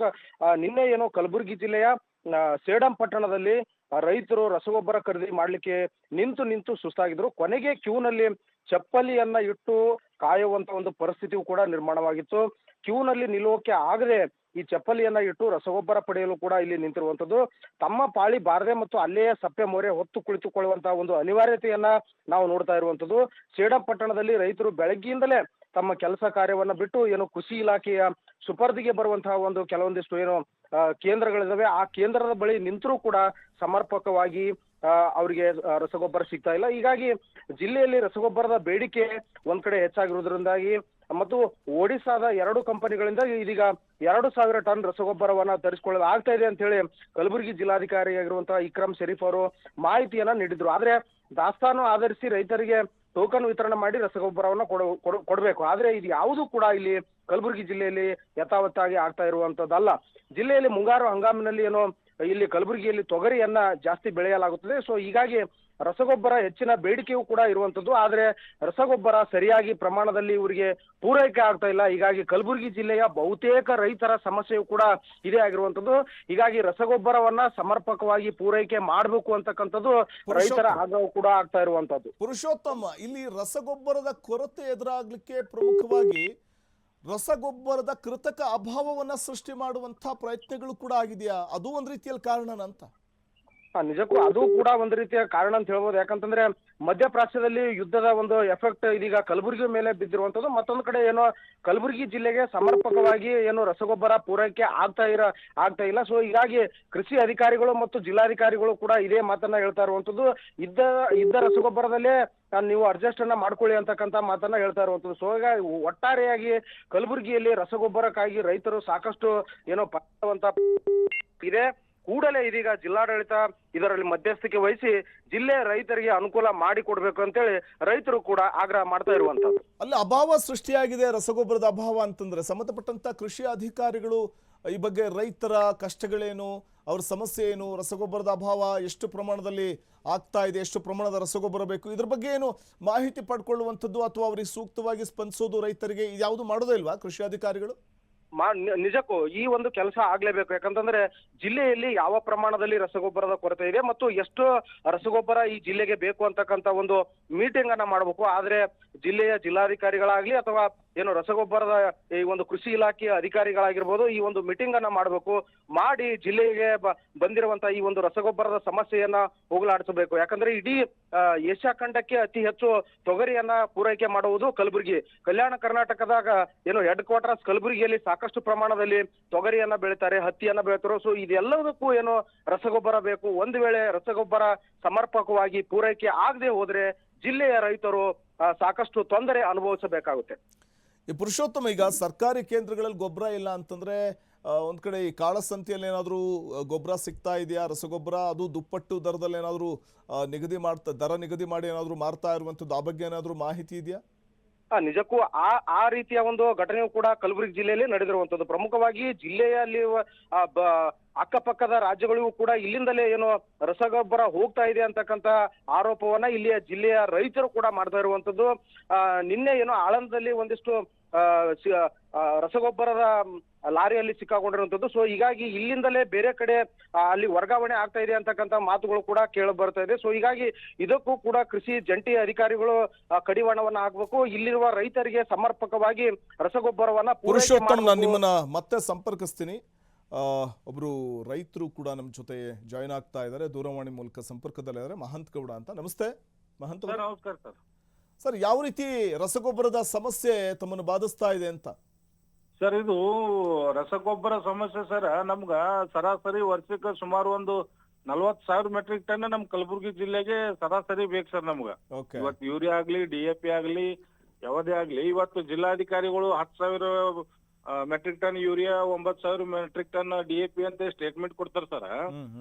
ನಿನ್ನೆ ಏನೋ ಕಲಬುರಗಿ ಜಿಲ್ಲೆಯ ಸೇಡಂ ಪಟ್ಟಣದಲ್ಲಿ ರೈತರು ರಸಗೊಬ್ಬರ ಖರೀದಿ ಮಾಡ್ಲಿಕ್ಕೆ ನಿಂತು ಸುಸ್ತಾಗಿದ್ರು. ಕೊನೆಗೆ ಕ್ಯೂನಲ್ಲಿ ಚಪ್ಪಲಿಯನ್ನ ಇಟ್ಟು ಕಾಯುವಂತ ಒಂದು ಪರಿಸ್ಥಿತಿಯು ಕೂಡ ನಿರ್ಮಾಣವಾಗಿತ್ತು. ಕ್ಯೂನಲ್ಲಿ ನಿಲ್ಲೋಕೆ ಆಗದೆ ಈ ಚಪ್ಪಲಿಯನ್ನ ಇಟ್ಟು ರಸಗೊಬ್ಬರ ಪಡೆಯಲು ಕೂಡ ಇಲ್ಲಿ ನಿಂತಿರುವಂತದ್ದು. ತಮ್ಮ ಪಾಳಿ ಬಾರದೆ ಮತ್ತು ಅಲ್ಲೇ ಸಪ್ಪೆ ಮೊರೆ ಹೊತ್ತು ಕುಳಿತುಕೊಳ್ಳುವಂತಹ ಒಂದು ಅನಿವಾರ್ಯತೆಯನ್ನ ನಾವು ನೋಡ್ತಾ ಇರುವಂತದ್ದು. ಸೇಡಂ ಪಟ್ಟಣದಲ್ಲಿ ರೈತರು ಬೆಳಗ್ಗೆಯಿಂದಲೇ ತಮ್ಮ ಕೆಲಸ ಕಾರ್ಯವನ್ನ ಬಿಟ್ಟು ಏನು ಕೃಷಿ ಇಲಾಖೆಯ ಸುಪರ್ದಿಗೆ ಬರುವಂತಹ ಒಂದು ಕೆಲವೊಂದಿಷ್ಟು ಏನು ಕೇಂದ್ರಗಳಿದಾವೆ, ಆ ಕೇಂದ್ರದ ಬಳಿ ನಿಂತರೂ ಕೂಡ ಸಮರ್ಪಕವಾಗಿ ಅವರಿಗೆ ರಸಗೊಬ್ಬರ ಸಿಗ್ತಾ ಇಲ್ಲ. ಹೀಗಾಗಿ ಜಿಲ್ಲೆಯಲ್ಲಿ ರಸಗೊಬ್ಬರದ ಬೇಡಿಕೆ ಒಂದ್ ಕಡೆ ಹೆಚ್ಚಾಗಿರುವುದರಿಂದಾಗಿ ಮತ್ತು ಒಡಿಶಾದ 2 ಕಂಪನಿಗಳಿಂದ ಇದೀಗ 2,000 ಟನ್ ರಸಗೊಬ್ಬರವನ್ನ ತರಿಸಿಕೊಳ್ಳಲು ಆಗ್ತಾ ಇದೆ ಅಂತ ಹೇಳಿ ಕಲಬುರಗಿ ಜಿಲ್ಲಾಧಿಕಾರಿಯಾಗಿರುವಂತಹ ಇಕ್ರಮ್ ಶರೀಫ್ ಅವರು ಮಾಹಿತಿಯನ್ನ ನೀಡಿದ್ರು. ಆದ್ರೆ ದಾಸ್ತಾನು ಆಧರಿಸಿ ರೈತರಿಗೆ ಟೋಕನ್ ವಿತರಣೆ ಮಾಡಿ ರಸಗೊಬ್ಬರವನ್ನ ಕೊಡಬೇಕು. ಆದ್ರೆ ಇದು ಯಾವುದೂ ಕೂಡ ಇಲ್ಲಿ ಕಲಬುರಗಿ ಜಿಲ್ಲೆಯಲ್ಲಿ ಯಥಾವತ್ತಾಗಿ ಆಗ್ತಾ ಇರುವಂತದ್ದಲ್ಲ. ಜಿಲ್ಲೆಯಲ್ಲಿ ಮುಂಗಾರು ಹಂಗಾಮಿನಲ್ಲಿ ಏನೋ ಇಲ್ಲಿ ಕಲಬುರಗಿಯಲ್ಲಿ ತೊಗರಿಯನ್ನ ಜಾಸ್ತಿ ಬೆಳೆಯಲಾಗುತ್ತದೆ. ಸೊ ಹೀಗಾಗಿ ರಸಗೊಬ್ಬರ ಹೆಚ್ಚಿನ ಬೇಡಿಕೆಯೂ ಕೂಡ ಇರುವಂತದ್ದು. ಆದ್ರೆ ರಸಗೊಬ್ಬರ ಸರಿಯಾಗಿ ಪ್ರಮಾಣದಲ್ಲಿ ಇವರಿಗೆ ಪೂರೈಕೆ ಆಗ್ತಾ ಇಲ್ಲ. ಹೀಗಾಗಿ ಕಲಬುರಗಿ ಜಿಲ್ಲೆಯ ಬಹುತೇಕ ರೈತರ ಸಮಸ್ಯೆಯೂ ಕೂಡ ಇದೇ ಆಗಿರುವಂತದ್ದು. ಹೀಗಾಗಿ ರಸಗೊಬ್ಬರವನ್ನ ಸಮರ್ಪಕವಾಗಿ ಪೂರೈಕೆ ಮಾಡಬೇಕು ಅಂತಕ್ಕಂಥದ್ದು ರೈತರ ಆಗ್ರಹ ಕೂಡ ಆಗ್ತಾ ಇರುವಂತದ್ದು. ಪುರುಷೋತ್ತಮ, ಇಲ್ಲಿ ರಸಗೊಬ್ಬರದ ಕೊರತೆ ಎದುರಾಗ್ಲಿಕ್ಕೆ ಪ್ರಮುಖವಾಗಿ ರಸಗೊಬ್ಬರದ ಕೃತಕ ಅಭಾವವನ್ನ ಸೃಷ್ಟಿ ಮಾಡುವಂತಹ ಪ್ರಯತ್ನಗಳು ಕೂಡ ಆಗಿದೆಯಾ? ಅದು ಒಂದ್ ರೀತಿಯಲ್ಲಿ ಕಾರಣನಂತ? ನಿಜಕ್ಕೂ ಅದು ಕೂಡ ಒಂದು ರೀತಿಯ ಕಾರಣ ಅಂತ ಹೇಳ್ಬೋದು. ಯಾಕಂತಂದ್ರೆ ಮಧ್ಯಪ್ರಾಚ್ಯದಲ್ಲಿ ಯುದ್ಧದ ಒಂದು ಎಫೆಕ್ಟ್ ಇದೀಗ ಕಲಬುರಗಿ ಮೇಲೆ ಬಿದ್ದಿರುವಂತದ್ದು. ಮತ್ತೊಂದು ಕಡೆ ಏನೋ ಕಲಬುರಗಿ ಜಿಲ್ಲೆಗೆ ಸಮರ್ಪಕವಾಗಿ ಏನು ರಸಗೊಬ್ಬರ ಪೂರೈಕೆ ಆಗ್ತಾ ಇಲ್ಲ. ಸೊ ಹೀಗಾಗಿ ಕೃಷಿ ಅಧಿಕಾರಿಗಳು ಮತ್ತು ಜಿಲ್ಲಾಧಿಕಾರಿಗಳು ಕೂಡ ಇದೇ ಮಾತನ್ನ ಹೇಳ್ತಾ ಇರುವಂತದ್ದು. ಇದ್ದ ರಸಗೊಬ್ಬರದಲ್ಲೇ ನೀವು ಅಡ್ಜಸ್ಟ್ ಅನ್ನ ಮಾಡ್ಕೊಳ್ಳಿ ಅಂತಕ್ಕಂಥ ಮಾತನ್ನ ಹೇಳ್ತಾ ಇರುವಂತದ್ದು. ಸೊ ಈಗ ಒಟ್ಟಾರೆಯಾಗಿ ಕಲಬುರಗಿಯಲ್ಲಿ ರಸಗೊಬ್ಬರಕ್ಕಾಗಿ ರೈತರು ಸಾಕಷ್ಟು ಏನೋ ಪಡುವಂತ ಇದೆ. ಕೂಡಲೇ ಇದೀಗ ಜಿಲ್ಲಾಡಳಿತ ಇದರಲ್ಲಿ ಮಧ್ಯಸ್ಥಿಕೆ ವಹಿಸಿ ಜಿಲ್ಲೆಯ ರೈತರಿಗೆ ಅನುಕೂಲ ಮಾಡಿಕೊಡ್ಬೇಕು ಅಂತೇಳಿ ರೈತರು ಕೂಡ ಆಗ್ರಹ ಮಾಡ್ತಾ ಇರುವಂತದ್ದು. ಅಲ್ಲಿ ಅಭಾವ ಸೃಷ್ಟಿಯಾಗಿದೆ, ರಸಗೊಬ್ಬರದ ಅಭಾವ ಅಂತಂದ್ರೆ ಸಂಬಂಧಪಟ್ಟಂತ ಕೃಷಿ ಅಧಿಕಾರಿಗಳು ಈ ಬಗ್ಗೆ ರೈತರ ಕಷ್ಟಗಳೇನು, ಅವ್ರ ಸಮಸ್ಯೆ ಏನು, ರಸಗೊಬ್ಬರದ ಅಭಾವ ಎಷ್ಟು ಪ್ರಮಾಣದಲ್ಲಿ ಆಗ್ತಾ ಇದೆ, ಎಷ್ಟು ಪ್ರಮಾಣದ ರಸಗೊಬ್ಬರ ಬೇಕು, ಇದ್ರ ಬಗ್ಗೆ ಏನು ಮಾಹಿತಿ ಪಡ್ಕೊಳ್ಳುವಂಥದ್ದು ಅಥವಾ ಅವರಿಗೆ ಸೂಕ್ತವಾಗಿ ಸ್ಪಂದಿಸೋದು ರೈತರಿಗೆ ಯಾವುದು ಮಾಡೋದೇ ಇಲ್ವಾ ಕೃಷಿ ಅಧಿಕಾರಿಗಳು? ನಿಜಕ್ಕೂ ಈ ಒಂದು ಕೆಲಸ ಆಗ್ಲೇಬೇಕು. ಯಾಕಂತಂದ್ರೆ ಜಿಲ್ಲೆಯಲ್ಲಿ ಯಾವ ಪ್ರಮಾಣದಲ್ಲಿ ರಸಗೊಬ್ಬರದ ಕೊರತೆ ಇದೆ ಮತ್ತು ಎಷ್ಟು ರಸಗೊಬ್ಬರ ಈ ಜಿಲ್ಲೆಗೆ ಬೇಕು ಅಂತಕ್ಕಂಥ ಒಂದು ಮೀಟಿಂಗ್ ಅನ್ನ ಮಾಡಬೇಕು. ಆದ್ರೆ ಜಿಲ್ಲೆಯ ಜಿಲ್ಲಾಧಿಕಾರಿಗಳಾಗ್ಲಿ ಅಥವಾ ಏನು ರಸಗೊಬ್ಬರದ ಈ ಒಂದು ಕೃಷಿ ಇಲಾಖೆಯ ಅಧಿಕಾರಿಗಳಾಗಿರ್ಬೋದು ಈ ಒಂದು ಮೀಟಿಂಗ್ ಅನ್ನ ಮಾಡಬೇಕು. ಮಾಡಿ ಜಿಲ್ಲೆಗೆ ಬಂದಿರುವಂತಹ ಈ ಒಂದು ರಸಗೊಬ್ಬರದ ಸಮಸ್ಯೆಯನ್ನ ಹೋಗಲಾಡಿಸಬೇಕು. ಯಾಕಂದ್ರೆ ಇಡೀ ಏಷ್ಯಾ ಖಂಡಕ್ಕೆ ಅತಿ ಹೆಚ್ಚು ತೊಗರಿಯನ್ನ ಪೂರೈಕೆ ಮಾಡುವುದು ಕಲಬುರಗಿ. ಕಲ್ಯಾಣ ಕರ್ನಾಟಕದಾಗ ಏನು ಹೆಡ್ ಕ್ವಾರ್ಟರ್ಸ್ ಕಲಬುರಗಿಯಲ್ಲಿ ಸಾಕಷ್ಟು ಪ್ರಮಾಣದಲ್ಲಿ ತೊಗರಿಯನ್ನ ಬೆಳಿತಾರೆ, ಹತ್ತಿಯನ್ನ ಬೆಳಿತಾರೆ. ಸೊ ಇದೆಲ್ಲದಕ್ಕೂ ಏನು ರಸಗೊಬ್ಬರ ಬೇಕು. ಒಂದು ವೇಳೆ ರಸಗೊಬ್ಬರ ಸಮರ್ಪಕವಾಗಿ ಪೂರೈಕೆ ಆಗದೆ ಹೋದ್ರೆ ಜಿಲ್ಲೆಯ ರೈತರು ಸಾಕಷ್ಟು ತೊಂದರೆ ಅನುಭವಿಸಬೇಕಾಗುತ್ತೆ. ಈ ಪುರುಷೋತ್ತಮ, ಈಗ ಸರ್ಕಾರಿ ಕೇಂದ್ರಗಳಲ್ಲಿ ಗೊಬ್ಬರ ಇಲ್ಲ ಅಂತಂದ್ರೆ ಒಂದ್ ಕಡೆ ಈ ಕಾಳಸಂತೆಯಲ್ಲಿ ಏನಾದರೂ ಗೊಬ್ಬರ ಸಿಗ್ತಾ ಇದೆಯಾ? ರಸಗೊಬ್ಬರ ಅದು ದುಪ್ಪಟ್ಟು ದರದಲ್ಲಿ ಏನಾದರೂ ದರ ನಿಗದಿ ಮಾಡಿ ಏನಾದರೂ ಮಾರ್ತಾ ಇರುವಂಥದ್ದು, ಆ ಬಗ್ಗೆ ಏನಾದರೂ ಮಾಹಿತಿ ಇದೆಯಾ? ನಿಜಕ್ಕೂ ಆ ರೀತಿಯ ಒಂದು ಘಟನೆಯು ಕೂಡ ಕಲಬುರಗಿ ಜಿಲ್ಲೆಯಲ್ಲಿ ನಡೆದಿರುವಂತದ್ದು. ಪ್ರಮುಖವಾಗಿ ಜಿಲ್ಲೆಯಲ್ಲಿ ಅಕ್ಕಪಕ್ಕದ ರಾಜ್ಯಗಳಿಗೂ ಕೂಡ ಇಲ್ಲಿಂದಲೇ ಏನು ರಸಗೊಬ್ಬರ ಹೋಗ್ತಾ ಇದೆ ಅಂತಕ್ಕಂತ ಆರೋಪವನ್ನ ಇಲ್ಲಿಯ ಜಿಲ್ಲೆಯ ರೈತರು ಕೂಡ ಮಾಡ್ತಾ ಇರುವಂತದ್ದು. ನಿನ್ನೆ ಏನು ಆಳಂದದಲ್ಲಿ ಒಂದಿಷ್ಟು ರಸಗೊಬ್ಬರದ ಲಾರಿಯಲ್ಲಿ ಸಿಕ್ಕಾಕೊಂಡಿರುವಂತದ್ದು. ಸೊ ಹೀಗಾಗಿ ಇಲ್ಲಿಂದಲೇ ಬೇರೆ ಕಡೆ ಅಲ್ಲಿ ವರ್ಗಾವಣೆ ಆಗ್ತಾ ಇದೆ ಅಂತಕ್ಕಂಥ ಮಾತುಗಳು ಕೂಡ ಕೇಳ ಬರ್ತಾ ಇದೆ. ಸೊ ಹೀಗಾಗಿ ಇದಕ್ಕೂ ಕೂಡ ಕೃಷಿ ಜಂಟಿ ಅಧಿಕಾರಿಗಳು ಕಡಿವಾಣವನ್ನ ಹಾಕಬೇಕು. ಇಲ್ಲಿರುವ ರೈತರಿಗೆ ಸಮರ್ಪಕವಾಗಿ ರಸಗೊಬ್ಬರವನ್ನ ಪುರುಷೋತ್ತಮ್, ನಾನು ನಿಮ್ಮನ್ನ ಮತ್ತೆ ಸಂಪರ್ಕಿಸ್ತೀನಿ. ಒಬ್ರು ರೈತರು ಕೂಡ ನಮ್ಮ ಜೊತೆ ಜಾಯಿನ್ ಆಗ್ತಾ ಇದ್ದಾರೆ, ದೂರವಾಣಿ ಮೂಲಕ ಸಂಪರ್ಕದಲ್ಲಿದ್ದಾರೆ. ಮಹಂತ್ ಗೌಡ ಅಂತ. ನಮಸ್ತೆ ಮಹಂತ್. ನಮಸ್ಕಾರ ಸರ್. ಸರ್, ಯಾವ ರೀತಿ ರಸಗೊಬ್ಬರದ ಸಮಸ್ಯೆ ತಮ್ಮನ್ನು ಬಾಧಿಸ್ತಾ ಇದೆ ಅಂತ? ಸರ್, ಇದು ರಸಗೊಬ್ಬರ ಸಮಸ್ಯೆ ಸರ್ ನಮ್ಗ ಸರಾಸರಿ ವರ್ಷಕ್ಕೆ ಸುಮಾರು ಒಂದು 40,000 ಮೆಟ್ರಿಕ್ ಟನ್ ನಮ್ ಕಲಬುರಗಿ ಜಿಲ್ಲೆಗೆ ಸರಾಸರಿ ಬೇಕು ಸರ್ ನಮ್ಗ. ಇವತ್ತು ಯೂರಿಯಾ ಆಗ್ಲಿ DAP ಆಗ್ಲಿ ಯಾವುದೇ ಆಗ್ಲಿ, ಇವತ್ತು ಜಿಲ್ಲಾಧಿಕಾರಿಗಳು 10,000 metric ton urea, 9,000 metric ton DAP ಅಂತ ಸ್ಟೇಟ್ಮೆಂಟ್ ಕೊಡ್ತಾರ ಸರ್.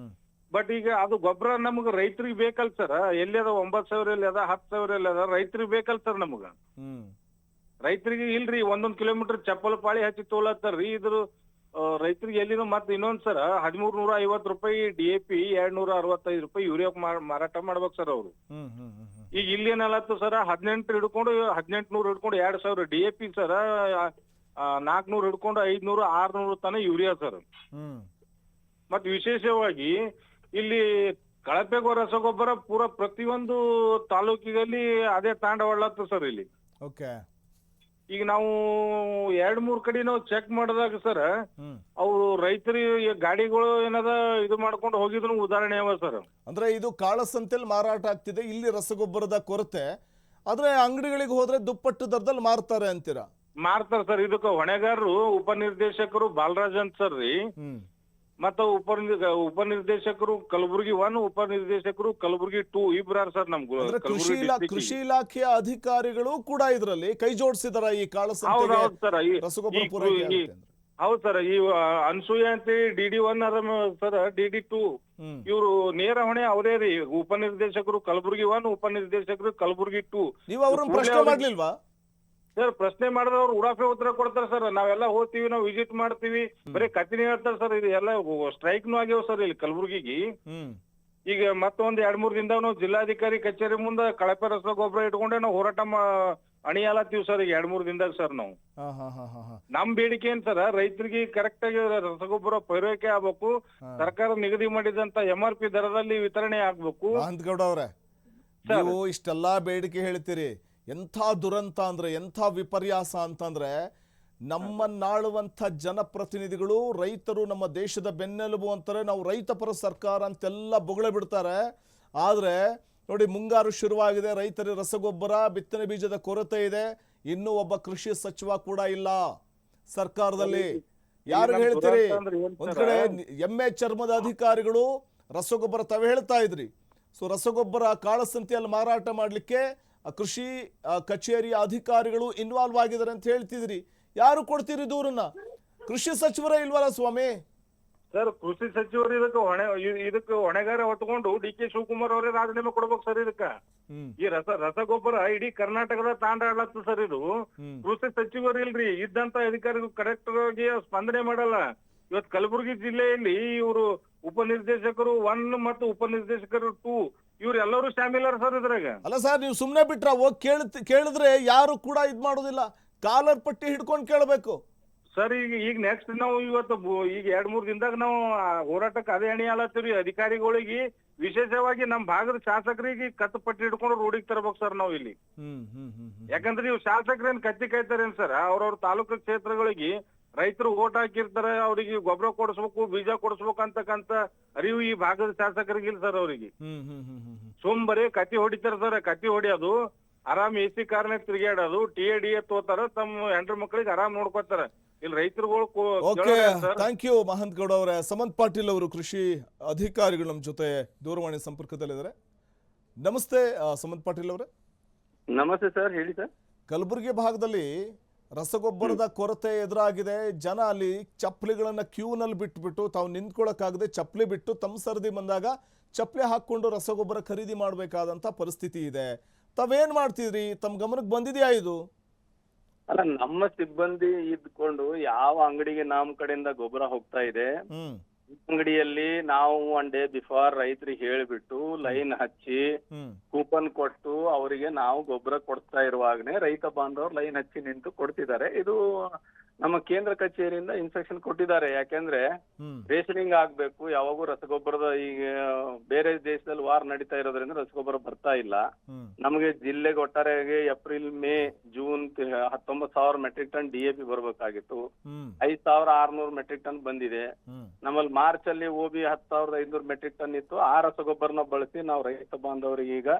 ಬಟ್ ಈಗ ಅದು ಗೊಬ್ಬರ ನಮ್ಗ ರೈತರಿಗೆ ಬೇಕಲ್ ಸರ್. ಎಲ್ಲಿ ಅದ 9,000 ಎಲ್ಲಿ ಅದ, 10,000 ಎಲ್ಲಿ ಅದ, ರೈತರಿಗೆ ಬೇಕಲ್ ಸರ್ ನಮ್ಗ. ರೈತರಿಗೆ ಇಲ್ರಿ, 1 ಕಿಲೋಮೀಟರ್ ಚಪ್ಪಲ್ ಪಾಳಿ ಹಚ್ಚಿ ತೋಲತ್ತಾರ್ರಿ. ಇದ್ರ ರೈತರಿಗೆ ಎಲ್ಲಿನೂ ಮತ್ ಇನ್ನೊಂದ್ ಸರ್ 1,350 ರೂಪಾಯಿ DAP, 265 ರೂಪಾಯಿ ಯೂರಿಯಾ ಮಾರಾಟ ಮಾಡ್ಬೇಕು ಸರ್ ಅವ್ರು. ಈಗ ಇಲ್ಲಿ ಏನಲ್ಲತ್ತು ಸರ್ 18 ಹಿಡ್ಕೊಂಡು 1,800 ಹಿಡ್ಕೊಂಡು 2,000 DAP ಸರ್, 400 ಹಿಡ್ಕೊಂಡು 500, 600 ತನ ಯೂರಿಯಾ ಸರ್. ಮತ್ ವಿಶೇಷವಾಗಿ ಇಲ್ಲಿ ಕಳಪೆ ರಸಗೊಬ್ಬರ ಪೂರ ಪ್ರತಿಯೊಂದು ತಾಲೂಕಿನಲ್ಲಿ ಅದೇ ತಾಂಡವಾಡ್ಲತ್ತ ಸರ್ ಇಲ್ಲಿ. ಈಗ ನಾವು 2-3 ಕಡೆ ನಾವು ಚೆಕ್ ಮಾಡಿದಾಗ ಸರ್, ಅವ್ರು ರೈತರಿಗೆ ಗಾಡಿಗಳು ಏನದ ಇದು ಮಾಡ್ಕೊಂಡು ಹೋಗಿದ್ರು ಉದಾಹರಣೆ ಅವ ಸರ್. ಅಂದ್ರೆ ಇದು ಕಾಳಸಂತೆಯಲ್ಲಿ ಮಾರಾಟ ಆಗ್ತಿದೆ, ಇಲ್ಲಿ ರಸಗೊಬ್ಬರದ ಕೊರತೆ, ಆದ್ರೆ ಅಂಗಡಿಗಳಿಗೆ ಹೋದ್ರೆ ದುಪ್ಪಟ್ಟು ದರದಲ್ಲಿ ಮಾರ್ತಾರೆ ಅಂತೀರಾ? ಮಾರ್ತಾರ ಸರ್. ಇದಕ್ಕ ಹೊಣೆಗಾರರು ಉಪನಿರ್ದೇಶಕರು ಬಾಲರಾಜ್ ಅಂತ ಸರ್ ರೀ, ಮತ್ತ ಉಪನಿರ್ದೇಶಕರು ಕಲಬುರಗಿ 1, ಉಪನಿರ್ದೇಶಕರು ಕಲಬುರಗಿ 2 ಇಬ್ಬರಾರ ಸರ್ ನಮ್ಗೂ. ಕೃಷಿ ಇಲಾಖೆಯ ಅಧಿಕಾರಿಗಳು ಕೂಡ ಇದರಲ್ಲಿ ಕೈ ಜೋಡಿಸಿದಾರ ಈ ಕಾಳಸಂತೆಗೆ ರಸಗೊಬ್ಬರ ಪೂರೈಕೆ? ಹೌದು ಸರ್. ಈ ಅನ್ಸೂಯ ಅಂತ DD1 ಅದ ಸರ್, DD2 ಇವ್ರು ನೇರ ಹೊಣೆ ಅವರೇ ರೀ. ಉಪನಿರ್ದೇಶಕರು ಕಲಬುರಗಿ 1, ಉಪನಿರ್ದೇಶಕರು ಕಲಬುರಗಿ 2. ನೀವು ಅವ್ರನ್ನ ಪ್ರಶ್ನೆ ಮಾಡ್ಲಿಲ್ವಾ ಸರ್? ಪ್ರಶ್ನೆ ಮಾಡಿದ್ರೆ ಅವ್ರು ಉಡಾಫೆ ಉತ್ತರ ಕೊಡ್ತಾರೆ ಸರ್. ನಾವೆಲ್ಲ ಹೋಗ್ತೀವಿ, ನಾವು ವಿಸಿಟ್ ಮಾಡ್ತೀವಿ, ಬರೀ ಕತ್ತಿನೇ ಹೇಳ್ತಾರೆ ಸರ್. ಇದು ಎಲ್ಲ ಸ್ಟ್ರೈಕ್ನು ಆಗ್ಯಾವ ಸರ್ ಇಲ್ಲಿ ಕಲಬುರಗಿಗೆ. ಈಗ ಮತ್ತೊಂದ್ 2-3 ದಿನದಾಗ ನಾವು ಜಿಲ್ಲಾಧಿಕಾರಿ ಕಚೇರಿ ಮುಂದೆ ಕಳಪೆ ರಸಗೊಬ್ಬರ ಇಟ್ಕೊಂಡೆ ನಾವು ಹೋರಾಟ ಅಣಿಯಾಲತ್ತೀವಿ ಸರ್. ಈಗ 2-3 ದಿನದಾಗ ಸರ್ ನಾವು ನಮ್ ಬೇಡಿಕೆ ಏನ್ ಸರ್, ರೈತರಿಗೆ ಕರೆಕ್ಟ್ ಆಗಿ ರಸಗೊಬ್ಬರ ಪೂರೈಕೆ ಆಗ್ಬೇಕು, ಸರ್ಕಾರ ನಿಗದಿ ಮಾಡಿದಂತ MRP ದರದಲ್ಲಿ ವಿತರಣೆ ಆಗ್ಬೇಕು. ಗೌಡ ಅವ್ರೆ, ನೀವು ಇಷ್ಟೆಲ್ಲಾ ಬೇಡಿಕೆ ಹೇಳ್ತೀರಿ, ಎಂಥ ದುರಂತ ಅಂದ್ರೆ, ಎಂಥ ವಿಪರ್ಯಾಸ ಅಂತಂದ್ರೆ, ನಮ್ಮನ್ನಾಳುವಂಥ ಜನಪ್ರತಿನಿಧಿಗಳು ರೈತರು ನಮ್ಮ ದೇಶದ ಬೆನ್ನೆಲುಬು ಅಂತಾರೆ, ನಾವು ರೈತ ಪರ ಸರ್ಕಾರ ಅಂತೆಲ್ಲ ಬೊಗಳೆ ಬಿಡ್ತಾರೆ. ಆದರೆ ನೋಡಿ, ಮುಂಗಾರು ಶುರುವಾಗಿದೆ, ರೈತರಿಗೆ ರಸಗೊಬ್ಬರ ಬಿತ್ತನೆ ಬೀಜದ ಕೊರತೆ ಇದೆ, ಇನ್ನೂ ಒಬ್ಬ ಕೃಷಿ ಸಚಿವ ಕೂಡ ಇಲ್ಲ ಸರ್ಕಾರದಲ್ಲಿ. ಯಾರು ಹೇಳ್ತೀರಿ? ಒಂದ್ ಕಡೆ ಎಮ್ಮೆ ಚರ್ಮದ ಅಧಿಕಾರಿಗಳು ರಸಗೊಬ್ಬರ ತಾವೇ ಹೇಳ್ತಾ ಇದ್ರಿ. ಸೊ ರಸಗೊಬ್ಬರ ಕಾಳಸಂತೆಯಲ್ಲಿ ಮಾರಾಟ ಮಾಡ್ಲಿಕ್ಕೆ ಕೃಷಿ ಕಚೇರಿಯ ಅಧಿಕಾರಿಗಳು ಇನ್ವಾಲ್ವ್ ಆಗಿದ್ದಾರೆ ಅಂತ ಹೇಳ್ತಿದ್ರಿ. ಯಾರು ಕೊಡ್ತೀರಿ ದೂರನ್ನ? ಕೃಷಿ ಸಚಿವರೇ ಇಲ್ವಲ್ಲ ಸ್ವಾಮಿ? ಸರ್, ಕೃಷಿ ಸಚಿವರು ಇದಕ್ಕೆ ಹೊಣೆಗಾರ ಹೊತ್ಕೊಂಡು DK ಶಿವಕುಮಾರ್ ಅವರೇ ರಾಜೀನಾಮೆ ಕೊಡ್ಬೇಕು ಸರ್. ಇದಕ್ಕ ಈ ರಸಗೊಬ್ಬರ ಇಡೀ ಕರ್ನಾಟಕದ ತಾಂಡಾಡ್ಲತ್ತ ಸರ್. ಇದು ಕೃಷಿ ಸಚಿವರು ಇಲ್ರಿ, ಇದ್ದಂತ ಅಧಿಕಾರಿಗಳು ಕರೆಕ್ಟ್ ಆಗಿ ಸ್ಪಂದನೆ ಮಾಡಲ್ಲ. ಇವತ್ತು ಕಲಬುರಗಿ ಜಿಲ್ಲೆಯಲ್ಲಿ ಇವರು ಉಪನಿರ್ದೇಶಕರು 1 ಮತ್ತು ಉಪನಿರ್ದೇಶಕರು 2 ಇವ್ರೆಲ್ಲರೂ ಶಾಮೀಲಾರ ಸರ್ ಇದ್ರಾಗ. ಅಲ್ಲ ಸರ್, ನೀವು ಸುಮ್ನೆ ಬಿಟ್ರ? ಹೋಗಿ ಕೇಳಿದ್ರೆ ಯಾರು ಕೂಡ ಇದ್ ಮಾಡೋದಿಲ್ಲ, ಕಾಲರ್ ಪಟ್ಟಿ ಹಿಡ್ಕೊಂಡು ಕೇಳಬೇಕು ಸರ್. ಈಗ ನೆಕ್ಸ್ಟ್ ನಾವು ಇವತ್ತು ಈಗ 2-3 ದಿನದಾಗ ನಾವು ಹೋರಾಟಕ್ಕೆ ಅದೇ ಅಣಿ ಆಲತ್ತೀವಿ. ಅಧಿಕಾರಿಗಳಿಗೆ ವಿಶೇಷವಾಗಿ ನಮ್ ಭಾಗದ ಶಾಸಕರಿಗೆ ಕತ್ತು ಪಟ್ಟಿ ಹಿಡ್ಕೊಂಡು ರೋಡಿಗೆ ತರಬೇಕು ಸರ್ ನಾವು ಇಲ್ಲಿ. ಯಾಕಂದ್ರೆ ನೀವು ಶಾಸಕರೇನ್ ಕತ್ತಿ ಕಾಯ್ತಾರೇನ್ ಸರ್? ಅವ್ರವ್ರ ತಾಲೂಕು ಕ್ಷೇತ್ರಗಳಿಗೆ ರೈತರು ಓಟ್ ಹಾಕಿರ್ತಾರೆ, ಅವ್ರಿಗೆ ಗೊಬ್ಬರ ಕೊಡಿಸ್ಬೇಕು, ಬೀಜ ಕೊಡಿಸ್ಬೇಕು ಅಂತಕ್ಕಂತ ಅರಿವು ಈ ಭಾಗದ ಶಾಸಕರಿಗೆ ಇಲ್ಲ ಸರ್. ಅವ್ರಿಗೆ ಬರೀ ಕತ್ತಿ ಹೊಡಿತಾರ ಸರ್. ಕತ್ತಿ ಹೊಡಿಯೋದು, ಆರಾಮ್ AC ಕಾರ್ನಾಗ ತಿರುಗಾಡೋದು, TADA ತೋತಾರ, ತಮ್ಮ ಹೆಂಡ್ರ ಮಕ್ಕಳಿಗೆ ಆರಾಮ್ ನೋಡ್ಕೋತಾರ. ಇಲ್ಲಿ ರೈತರುಗಳು. ಥ್ಯಾಂಕ್ ಯು ಮಹಂತ್ ಗೌಡ ಅವರೇ. ಸಮಂತ್ ಪಾಟೀಲ್ ಅವರು ಕೃಷಿ ಅಧಿಕಾರಿಗಳು ನಮ್ಮ ಜೊತೆ ದೂರವಾಣಿ ಸಂಪರ್ಕದಲ್ಲಿದ್ದಾರೆ. ನಮಸ್ತೆ ಸಮಂತ್ ಪಾಟೀಲ್ ಅವರೇ. ನಮಸ್ತೆ ಸರ್, ಹೇಳಿ ಸರ್. ಕಲಬುರಗಿ ಭಾಗದಲ್ಲಿ ರಸಗೊಬ್ಬರದ ಕೊರತೆ ಎದುರಾಗಿದೆ. ಜನ ಅಲ್ಲಿ ಚಪ್ಪಲಿಗಳನ್ನ ಕ್ಯೂನಲ್ಲಿ ಬಿಟ್ಬಿಟ್ಟು ತಾವು ನಿಂತ್ಕೊಳ್ಳೋಕ್ಕಾಗದೆ ಚಪ್ಪಲಿ ಬಿಟ್ಟು ತಮ್ಮ ಸರದಿ ಬಂದಾಗ ಚಪ್ಪಲಿ ಹಾಕೊಂಡು ರಸಗೊಬ್ಬರ ಖರೀದಿ ಮಾಡಬೇಕಾದಂಥ ಪರಿಸ್ಥಿತಿ ಇದೆ. ತಾವೇನ್ ಮಾಡ್ತಿದ್ರಿ? ತಮ್ಮ ಗಮನಕ್ಕೆ ಬಂದಿದೆಯಾ ಇದು? ಅಲ್ಲ, ನಮ್ಮ ಸಿಬ್ಬಂದಿ ಇದ್ಕೊಂಡು ಯಾವ ಅಂಗಡಿಗೆ ನಮ್ಮ ಕಡೆಯಿಂದ ಗೊಬ್ಬರ ಹೋಗ್ತಾ ಇದೆ, ಹ್ಮ್ ಅಂಗಡಿಯಲ್ಲಿ ನಾವು 1 ಡೇ ಬಿಫೋರ್ ರೈತರಿಗೆ ಹೇಳ್ಬಿಟ್ಟು ಲೈನ್ ಹಚ್ಚಿ ಹ್ಮ್ ಕೂಪನ್ ಕೊಟ್ಟು ಅವರಿಗೆ ನಾವು ಗೊಬ್ಬರ ಕೊಡ್ತಾ ಇರುವಾಗನೇ ರೈತ ಬಾಂಧವರು ಲೈನ್ ಹಚ್ಚಿ ನಿಂತು ಕೊಡ್ತಿದ್ದಾರೆ. ಇದು ನಮ್ಮ ಕೇಂದ್ರ ಕಚೇರಿಯಿಂದ ಇನ್ಸ್ಟ್ರಕ್ಷನ್ ಕೊಟ್ಟಿದ್ದಾರೆ. ಯಾಕೆಂದ್ರೆ ಹ್ಮ್ ರೇಷನಿಂಗ್ ಆಗ್ಬೇಕು. ಯಾವಾಗೂ ರಸಗೊಬ್ಬರದ ಈಗ ಬೇರೆ ದೇಶದಲ್ಲಿ ವಾರ್ ನಡೀತಾ ಇರೋದ್ರಿಂದ ರಸಗೊಬ್ಬರ ಬರ್ತಾ ಇಲ್ಲ. ಹ್ಮ್ ನಮಗೆ ಜಿಲ್ಲೆಗೆ ಒಟ್ಟಾರೆಯಾಗಿ April May June 19,000 metric ton DAP ಬರ್ಬೇಕಾಗಿತ್ತು. ಹ್ಮ್ 5,600 ಮೆಟ್ರಿಕ್ ಟನ್ ಬಂದಿದೆ. ಹ್ಮ್ ನಮ್ಮಲ್ಲಿ ಮಾರ್ಚ್ ಅಲ್ಲಿ OB 10,500 ಮೆಟ್ರಿಕ್ ಟನ್ ಇತ್ತು. ಆ ರಸಗೊಬ್ಬರನ ಬಳಸಿ ನಾವು ರೈತ ಬಾಂಧವರಿಗೆ ಈಗ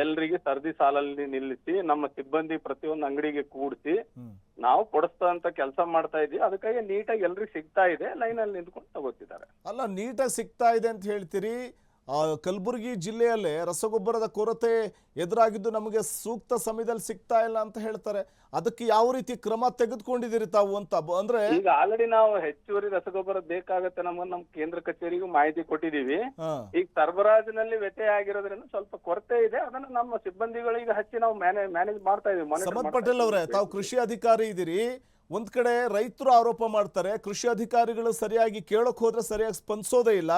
ಎಲ್ರಿಗೆ ಸರದಿ ಸಾಲಲ್ಲಿ ನಿಲ್ಲಿಸಿ ನಮ್ಮ ಸಿಬ್ಬಂದಿ ಪ್ರತಿಯೊಂದು ಅಂಗಡಿಗೆ ಕೂಡಿಸಿ ಹ್ಮ್ ನಾವು ಕೊಡಿಸ್ತಂತ ಕೆಲಸ ಮಾಡ್ತಾ ಇದೀವಿ. ಅದಕ್ಕಾಗಿ ನೀಟಾಗಿ ಎಲ್ರಿಗೆ ಸಿಗ್ತಾ ಇದೆ. ಲೈನ್ ಅಲ್ಲಿ ನಿಂತ್ಕೊಂಡು ತಗೋತಿದ್ದಾರೆ. ಅಲ್ಲ, ನೀಟಾಗಿ ಸಿಗ್ತಾ ಇದೆ ಅಂತ ಹೇಳ್ತೀರಿ. ಕಲಬುರಗಿ ಜಿಲ್ಲೆಯಲ್ಲೇ ರಸಗೊಬ್ಬರದ ಕೊರತೆ ಎದುರಾಗಿದ್ದು ನಮಗೆ ಸೂಕ್ತ ಸಮಯದಲ್ಲಿ ಸಿಗ್ತಾ ಇಲ್ಲ ಅಂತ ಹೇಳ್ತಾರೆ. ಅದಕ್ಕೆ ಯಾವ ರೀತಿ ಕ್ರಮ ತೆಗೆದುಕೊಂಡಿದ್ದೀರಿ ತಾವು ಅಂತ ಅಂದ್ರೆ ಈಗ ಆಲ್ರೆಡಿ ನಾವು ಹೆಚ್ಚುವರಿ ರಸಗೊಬ್ಬರ ಬೇಕಾಗತ್ತೆ ನಮ್ಮ ಕೇಂದ್ರ ಕಚೇರಿಗೂ ಮಾಹಿತಿ ಕೊಟ್ಟಿದೀವಿ. ಹಾ ಈಗ ಸರಬರಾಜಿನಲ್ಲಿ ವ್ಯತ್ಯಯ ಆಗಿರೋದ್ರಿಂದ ಸ್ವಲ್ಪ ಕೊರತೆ ಇದೆ. ಅದನ್ನ ನಮ್ಮ ಸಿಬ್ಬಂದಿಗಳಿಗೆ ಹಚ್ಚಿ ನಾವು ಮ್ಯಾನೇಜ್ ಮಾಡ್ತಾ ಇದೀವಿ. monitor ಸಮತ್ ಮಾಡ್ತಾ ಪಟೇಲ್ ಅವರೇ, ಇದೀವಿ. ತಾವು ಕೃಷಿ ಅಧಿಕಾರಿ ಇದ್ದೀರಿ. ಒಂದ್ ಕಡೆ ರೈತರು ಆರೋಪ ಮಾಡ್ತಾರೆ, ಕೃಷಿ ಅಧಿಕಾರಿಗಳು ಸರಿಯಾಗಿ ಕೇಳಕ್ ಹೋದ್ರೆ ಸರಿಯಾಗಿ ಸ್ಪಂದಿಸೋದೇ ಇಲ್ಲ,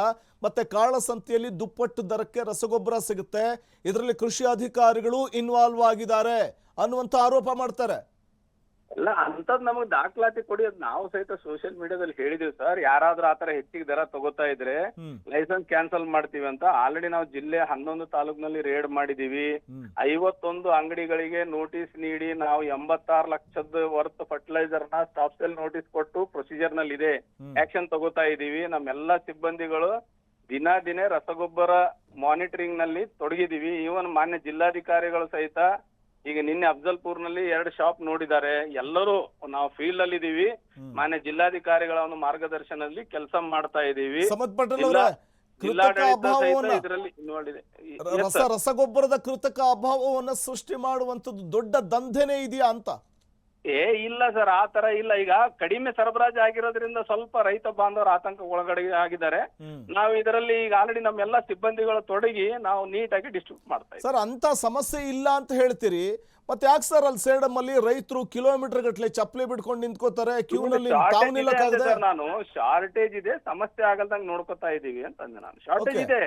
ಮತ್ತೆ ಕಾಳಸಂತೆಯಲ್ಲಿ ದುಪ್ಪಟ್ಟು ದರಕ್ಕೆ ರಸಗೊಬ್ಬರ ಸಿಗುತ್ತೆ, ಇದರಲ್ಲಿ ಕೃಷಿ ಅಧಿಕಾರಿಗಳು ಇನ್ವಾಲ್ವ್ ಆಗಿದ್ದಾರೆ ಅನ್ನುವಂತ ಆರೋಪ ಮಾಡ್ತಾರೆ. ಇಲ್ಲ, ಅಂತದ್ ನಮಗ್ ದಾಖಲಾತಿ ಕೊಡಿ. ಅದ್ ನಾವು ಸಹಿತ ಸೋಷಿಯಲ್ ಮೀಡಿಯಾದಲ್ಲಿ ಹೇಳಿದೀವಿ ಸರ್. ಯಾರಾದ್ರೂ ಆತರ ಹೆಚ್ಚಿಗೆ ದರ ತಗೋತಾ ಇದ್ರೆ ಲೈಸೆನ್ಸ್ ಕ್ಯಾನ್ಸಲ್ ಮಾಡ್ತೀವಿ ಅಂತ. ಆಲ್ರೆಡಿ ನಾವು ಜಿಲ್ಲೆ 11 ತಾಲೂಕಿನಲ್ಲಿ ರೇಡ್ ಮಾಡಿದೀವಿ. 51 ಅಂಗಡಿಗಳಿಗೆ ನೋಟಿಸ್ ನೀಡಿ ನಾವು 86 ಲಕ್ಷದ ವರ್ತ್ ಫರ್ಟಿಲೈಸರ್ ನ ಸ್ಟಾಪ್ ಸೇಲ್ ನೋಟಿಸ್ ಕೊಟ್ಟು ಪ್ರೊಸೀಜರ್ ನಲ್ಲಿ ಇದೆ, ಆಕ್ಷನ್ ತಗೋತಾ ಇದೀವಿ. ನಮ್ಮೆಲ್ಲಾ ಸಿಬ್ಬಂದಿಗಳು ದಿನೇ ರಸಗೊಬ್ಬರ ಮಾನಿಟರಿಂಗ್ ನಲ್ಲಿ ತೊಡಗಿದೀವಿ. ಈವನ್ ಮಾನ್ಯ ಜಿಲ್ಲಾಧಿಕಾರಿಗಳು ಸಹಿತ ಈಗ ನಿನ್ನೆ ಅಫ್ಜಲ್ಪುರ್ ನಲ್ಲಿ 2 ಶಾಪ್ ನೋಡಿದ್ದಾರೆ. ಎಲ್ಲರೂ ನಾವು ಫೀಲ್ಡ್ ಅಲ್ಲಿ ಇದೀವಿ. ಮಾನ್ಯ ಜಿಲ್ಲಾಧಿಕಾರಿಗಳ ಒಂದು ಮಾರ್ಗದರ್ಶನದಲ್ಲಿ ಕೆಲಸ ಮಾಡ್ತಾ ಇದೀವಿ. ಸಮತ್ ಪಟೇಲ್ ಅವರೇ, ಕೃತಕ ಜಿಲ್ಲಾಡಳಿತ ಸಹಿತ ಅಭಾವವನ್ನ ಇದರಲ್ಲಿ ಇನ್ವಾಲ್ವ್ ಇದೆ. ರಸಗೊಬ್ಬರದ ಕೃತಕ ಅಭಾವವನ್ನ ಸೃಷ್ಟಿ ಮಾಡುವಂತದ್ದು ದೊಡ್ಡ ದಂಧೆನೇ ಇದೆಯಾ ಅಂತ? ಇಲ್ಲ ಸರ್, ಆ ತರ ಇಲ್ಲ. ಈಗ ಕಡಿಮೆ ಸರಬರಾಜು ಆಗಿರೋದ್ರಿಂದ ಸ್ವಲ್ಪ ರೈತ ಬಾಂಧವರು ಆತಂಕ ಒಳಗಡೆ ಆಗಿದ್ದಾರೆ. ನಾವು ಇದರಲ್ಲಿ ಈಗ ಆಲ್ರೆಡಿ ನಮ್ಮೆಲ್ಲ ಸಿಬ್ಬಂದಿಗಳು ತೊಡಗಿ ನಾವು ನೀಟಾಗಿ ಡಿಸ್ಟ್ರಿಬ್ಯೂಟ್ ಮಾಡ್ತಾ ಇದ್ದೀವಿ. ಸರ್, ಅಂತ ಸಮಸ್ಯೆ ಇಲ್ಲ ಅಂತ ಹೇಳ್ತೀರಿ, ಮತ್ತೆ ಯಾಕೆ ಸರ್ ಅಲ್ಲಿ ಸೇಡಮ್ ಅಲ್ಲಿ ರೈತರು ಕಿಲೋಮೀಟರ್ ಗಟ್ಟಲೆ ಚಪ್ಪಲಿ ಬಿಡ್ಕೊಂಡು ನಿಂತ್ಕೋತಾರೆ ಕ್ಯೂನಲ್ಲಿ ತಾವು ನಿಲ್ಲಕ್ಕಾಗದೆ? ನಾನು ಶಾರ್ಟೇಜ್ ಇದೆ, ಸಮಸ್ಯೆ ಆಗಲ್ದಂಗ್ ನೋಡ್ಕೊತಾ ಇದೀವಿ ಅಂತಂದೆ. ನಾನು ಶಾರ್ಟೇಜ್ ಇದೆ,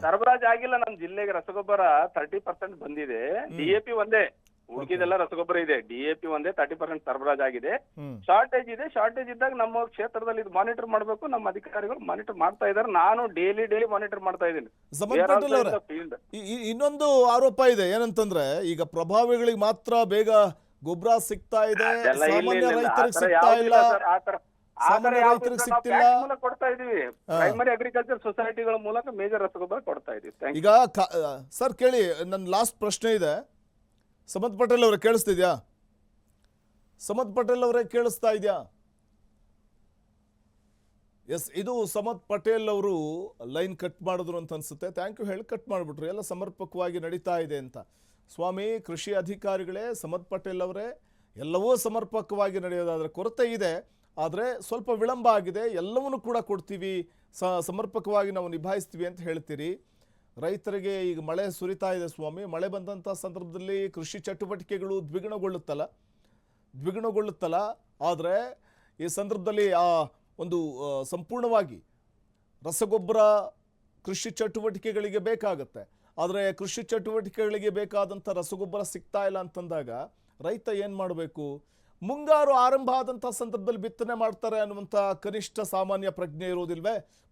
ಸರಬರಾಜು ಆಗಿಲ್ಲ. ನಮ್ ಜಿಲ್ಲೆಗೆ ರಸಗೊಬ್ಬರ 30% ಬಂದಿದೆ. DAP ಒಂದೇ, ಉಳಿದಿದೆಲ್ಲ ರಸಗೊಬ್ಬರ ಇದೆ. DAP ಒಂದೇ 30% ಸರಬರಾಜು ಆಗಿದೆ. ಶಾರ್ಟೇಜ್ ಇದೆ. ಶಾರ್ಟೇಜ್ ಇದ್ದಾಗ ನಮ್ಮ ಕ್ಷೇತ್ರದಲ್ಲಿ ಇದು ಮಾನಿಟರ್ ಮಾಡಬೇಕು. ನಮ್ಮ ಅಧಿಕಾರಿಗಳು ಮಾನಿಟರ್ ಮಾಡ್ತಾ ಇದ್ದಾರೆ. ನಾನು ಡೈಲಿ ಮಾನಿಟರ್ ಮಾಡ್ತಾ ಇದ್ದೀನಿ. ಇನ್ನೊಂದು ಆರೋಪ ಇದೆ, ಏನಂತಂದ್ರೆ ಈಗ ಪ್ರಭಾವಿಗಳಿಗೆ ಮಾತ್ರ ಬೇಗ ಗೊಬ್ಬರ ಸಿಗ್ತಾ ಇದೆ, ಸಾಮಾನ್ಯ ರೈತರಿಗೆ ಸಿಗ್ತಾ ಇಲ್ಲ, ಸಾಮಾನ್ಯ ರೈತರಿಗೆ ಸಿಗ್ತಿಲ್ಲ. ಕೊಡ್ತಾ ಇದೀವಿ. ಪ್ರೈಮರಿ ಅಗ್ರಿಕಲ್ಚರ್ ಸೊಸೈಟಿಗಳ ಮೂಲಕ ಮೇಜರ್ ರಸಗೊಬ್ಬರ ಕೊಡ್ತಾ ಇದೀವಿ. ಈಗ ಸರ್ ಕೇಳಿ, ನನ್ನ ಲಾಸ್ಟ್ ಪ್ರಶ್ನೆ ಇದೆ. ಸಮತ್ ಪಟೇಲ್ ಅವರೇ ಕೇಳಿಸ್ತಿದ್ಯಾ? ಸಮತ್ ಪಟೇಲ್ ಅವರೇ ಕೇಳಿಸ್ತಾ ಇದೆಯಾ? ಎಸ್, ಇದು ಸಮತ್ ಪಟೇಲ್ ಅವರು ಲೈನ್ ಕಟ್ ಮಾಡಿದ್ರು ಅಂತ ಅನ್ಸುತ್ತೆ. ಥ್ಯಾಂಕ್ ಯು ಹೇಳಿ ಕಟ್ ಮಾಡಿಬಿಟ್ರು. ಎಲ್ಲ ಸಮರ್ಪಕವಾಗಿ ನಡೀತಾ ಇದೆ ಅಂತ. ಸ್ವಾಮಿ, ಕೃಷಿ ಅಧಿಕಾರಿಗಳೇ, ಸಮತ್ ಪಟೇಲ್ ಅವರೇ, ಎಲ್ಲವೂ ಸಮರ್ಪಕವಾಗಿ ನಡೆಯೋದಾದ್ರೆ ಕೊರತೆ ಇದೆ, ಆದರೆ ಸ್ವಲ್ಪ ವಿಳಂಬ ಆಗಿದೆ, ಎಲ್ಲವನ್ನೂ ಕೂಡ ಕೊಡ್ತೀವಿ, ಸಮರ್ಪಕವಾಗಿ ನಾವು ನಿಭಾಯಿಸ್ತೀವಿ ಅಂತ ಹೇಳ್ತೀರಿ. ರೈತರಿಗೆ ಈಗ ಮಳೆ ಸುರಿತಾ ಇದೆ ಸ್ವಾಮಿ. ಮಳೆ ಬಂದಂಥ ಸಂದರ್ಭದಲ್ಲಿ ಕೃಷಿ ಚಟುವಟಿಕೆಗಳು ದ್ವಿಗುಣಗೊಳ್ಳುತ್ತಲ್ಲ. ಆದರೆ ಈ ಸಂದರ್ಭದಲ್ಲಿ ಆ ಒಂದು ಸಂಪೂರ್ಣವಾಗಿ ರಸಗೊಬ್ಬರ ಕೃಷಿ ಚಟುವಟಿಕೆಗಳಿಗೆ ಬೇಕಾಗುತ್ತೆ. ಆದರೆ ಕೃಷಿ ಚಟುವಟಿಕೆಗಳಿಗೆ ಬೇಕಾದಂಥ ರಸಗೊಬ್ಬರ ಸಿಗ್ತಾ ಇಲ್ಲ ಅಂತಂದಾಗ ರೈತ ಏನು ಮಾಡಬೇಕು? ಮುಂಗಾರು ಆರಂಭ ಆದಂಥ ಸಂದರ್ಭದಲ್ಲಿ ಬಿತ್ತನೆ ಮಾಡ್ತಾರೆ ಅನ್ನುವಂಥ ಕನಿಷ್ಠ ಸಾಮಾನ್ಯ ಪ್ರಜ್ಞೆ ಇರೋದಿಲ್ವೇ?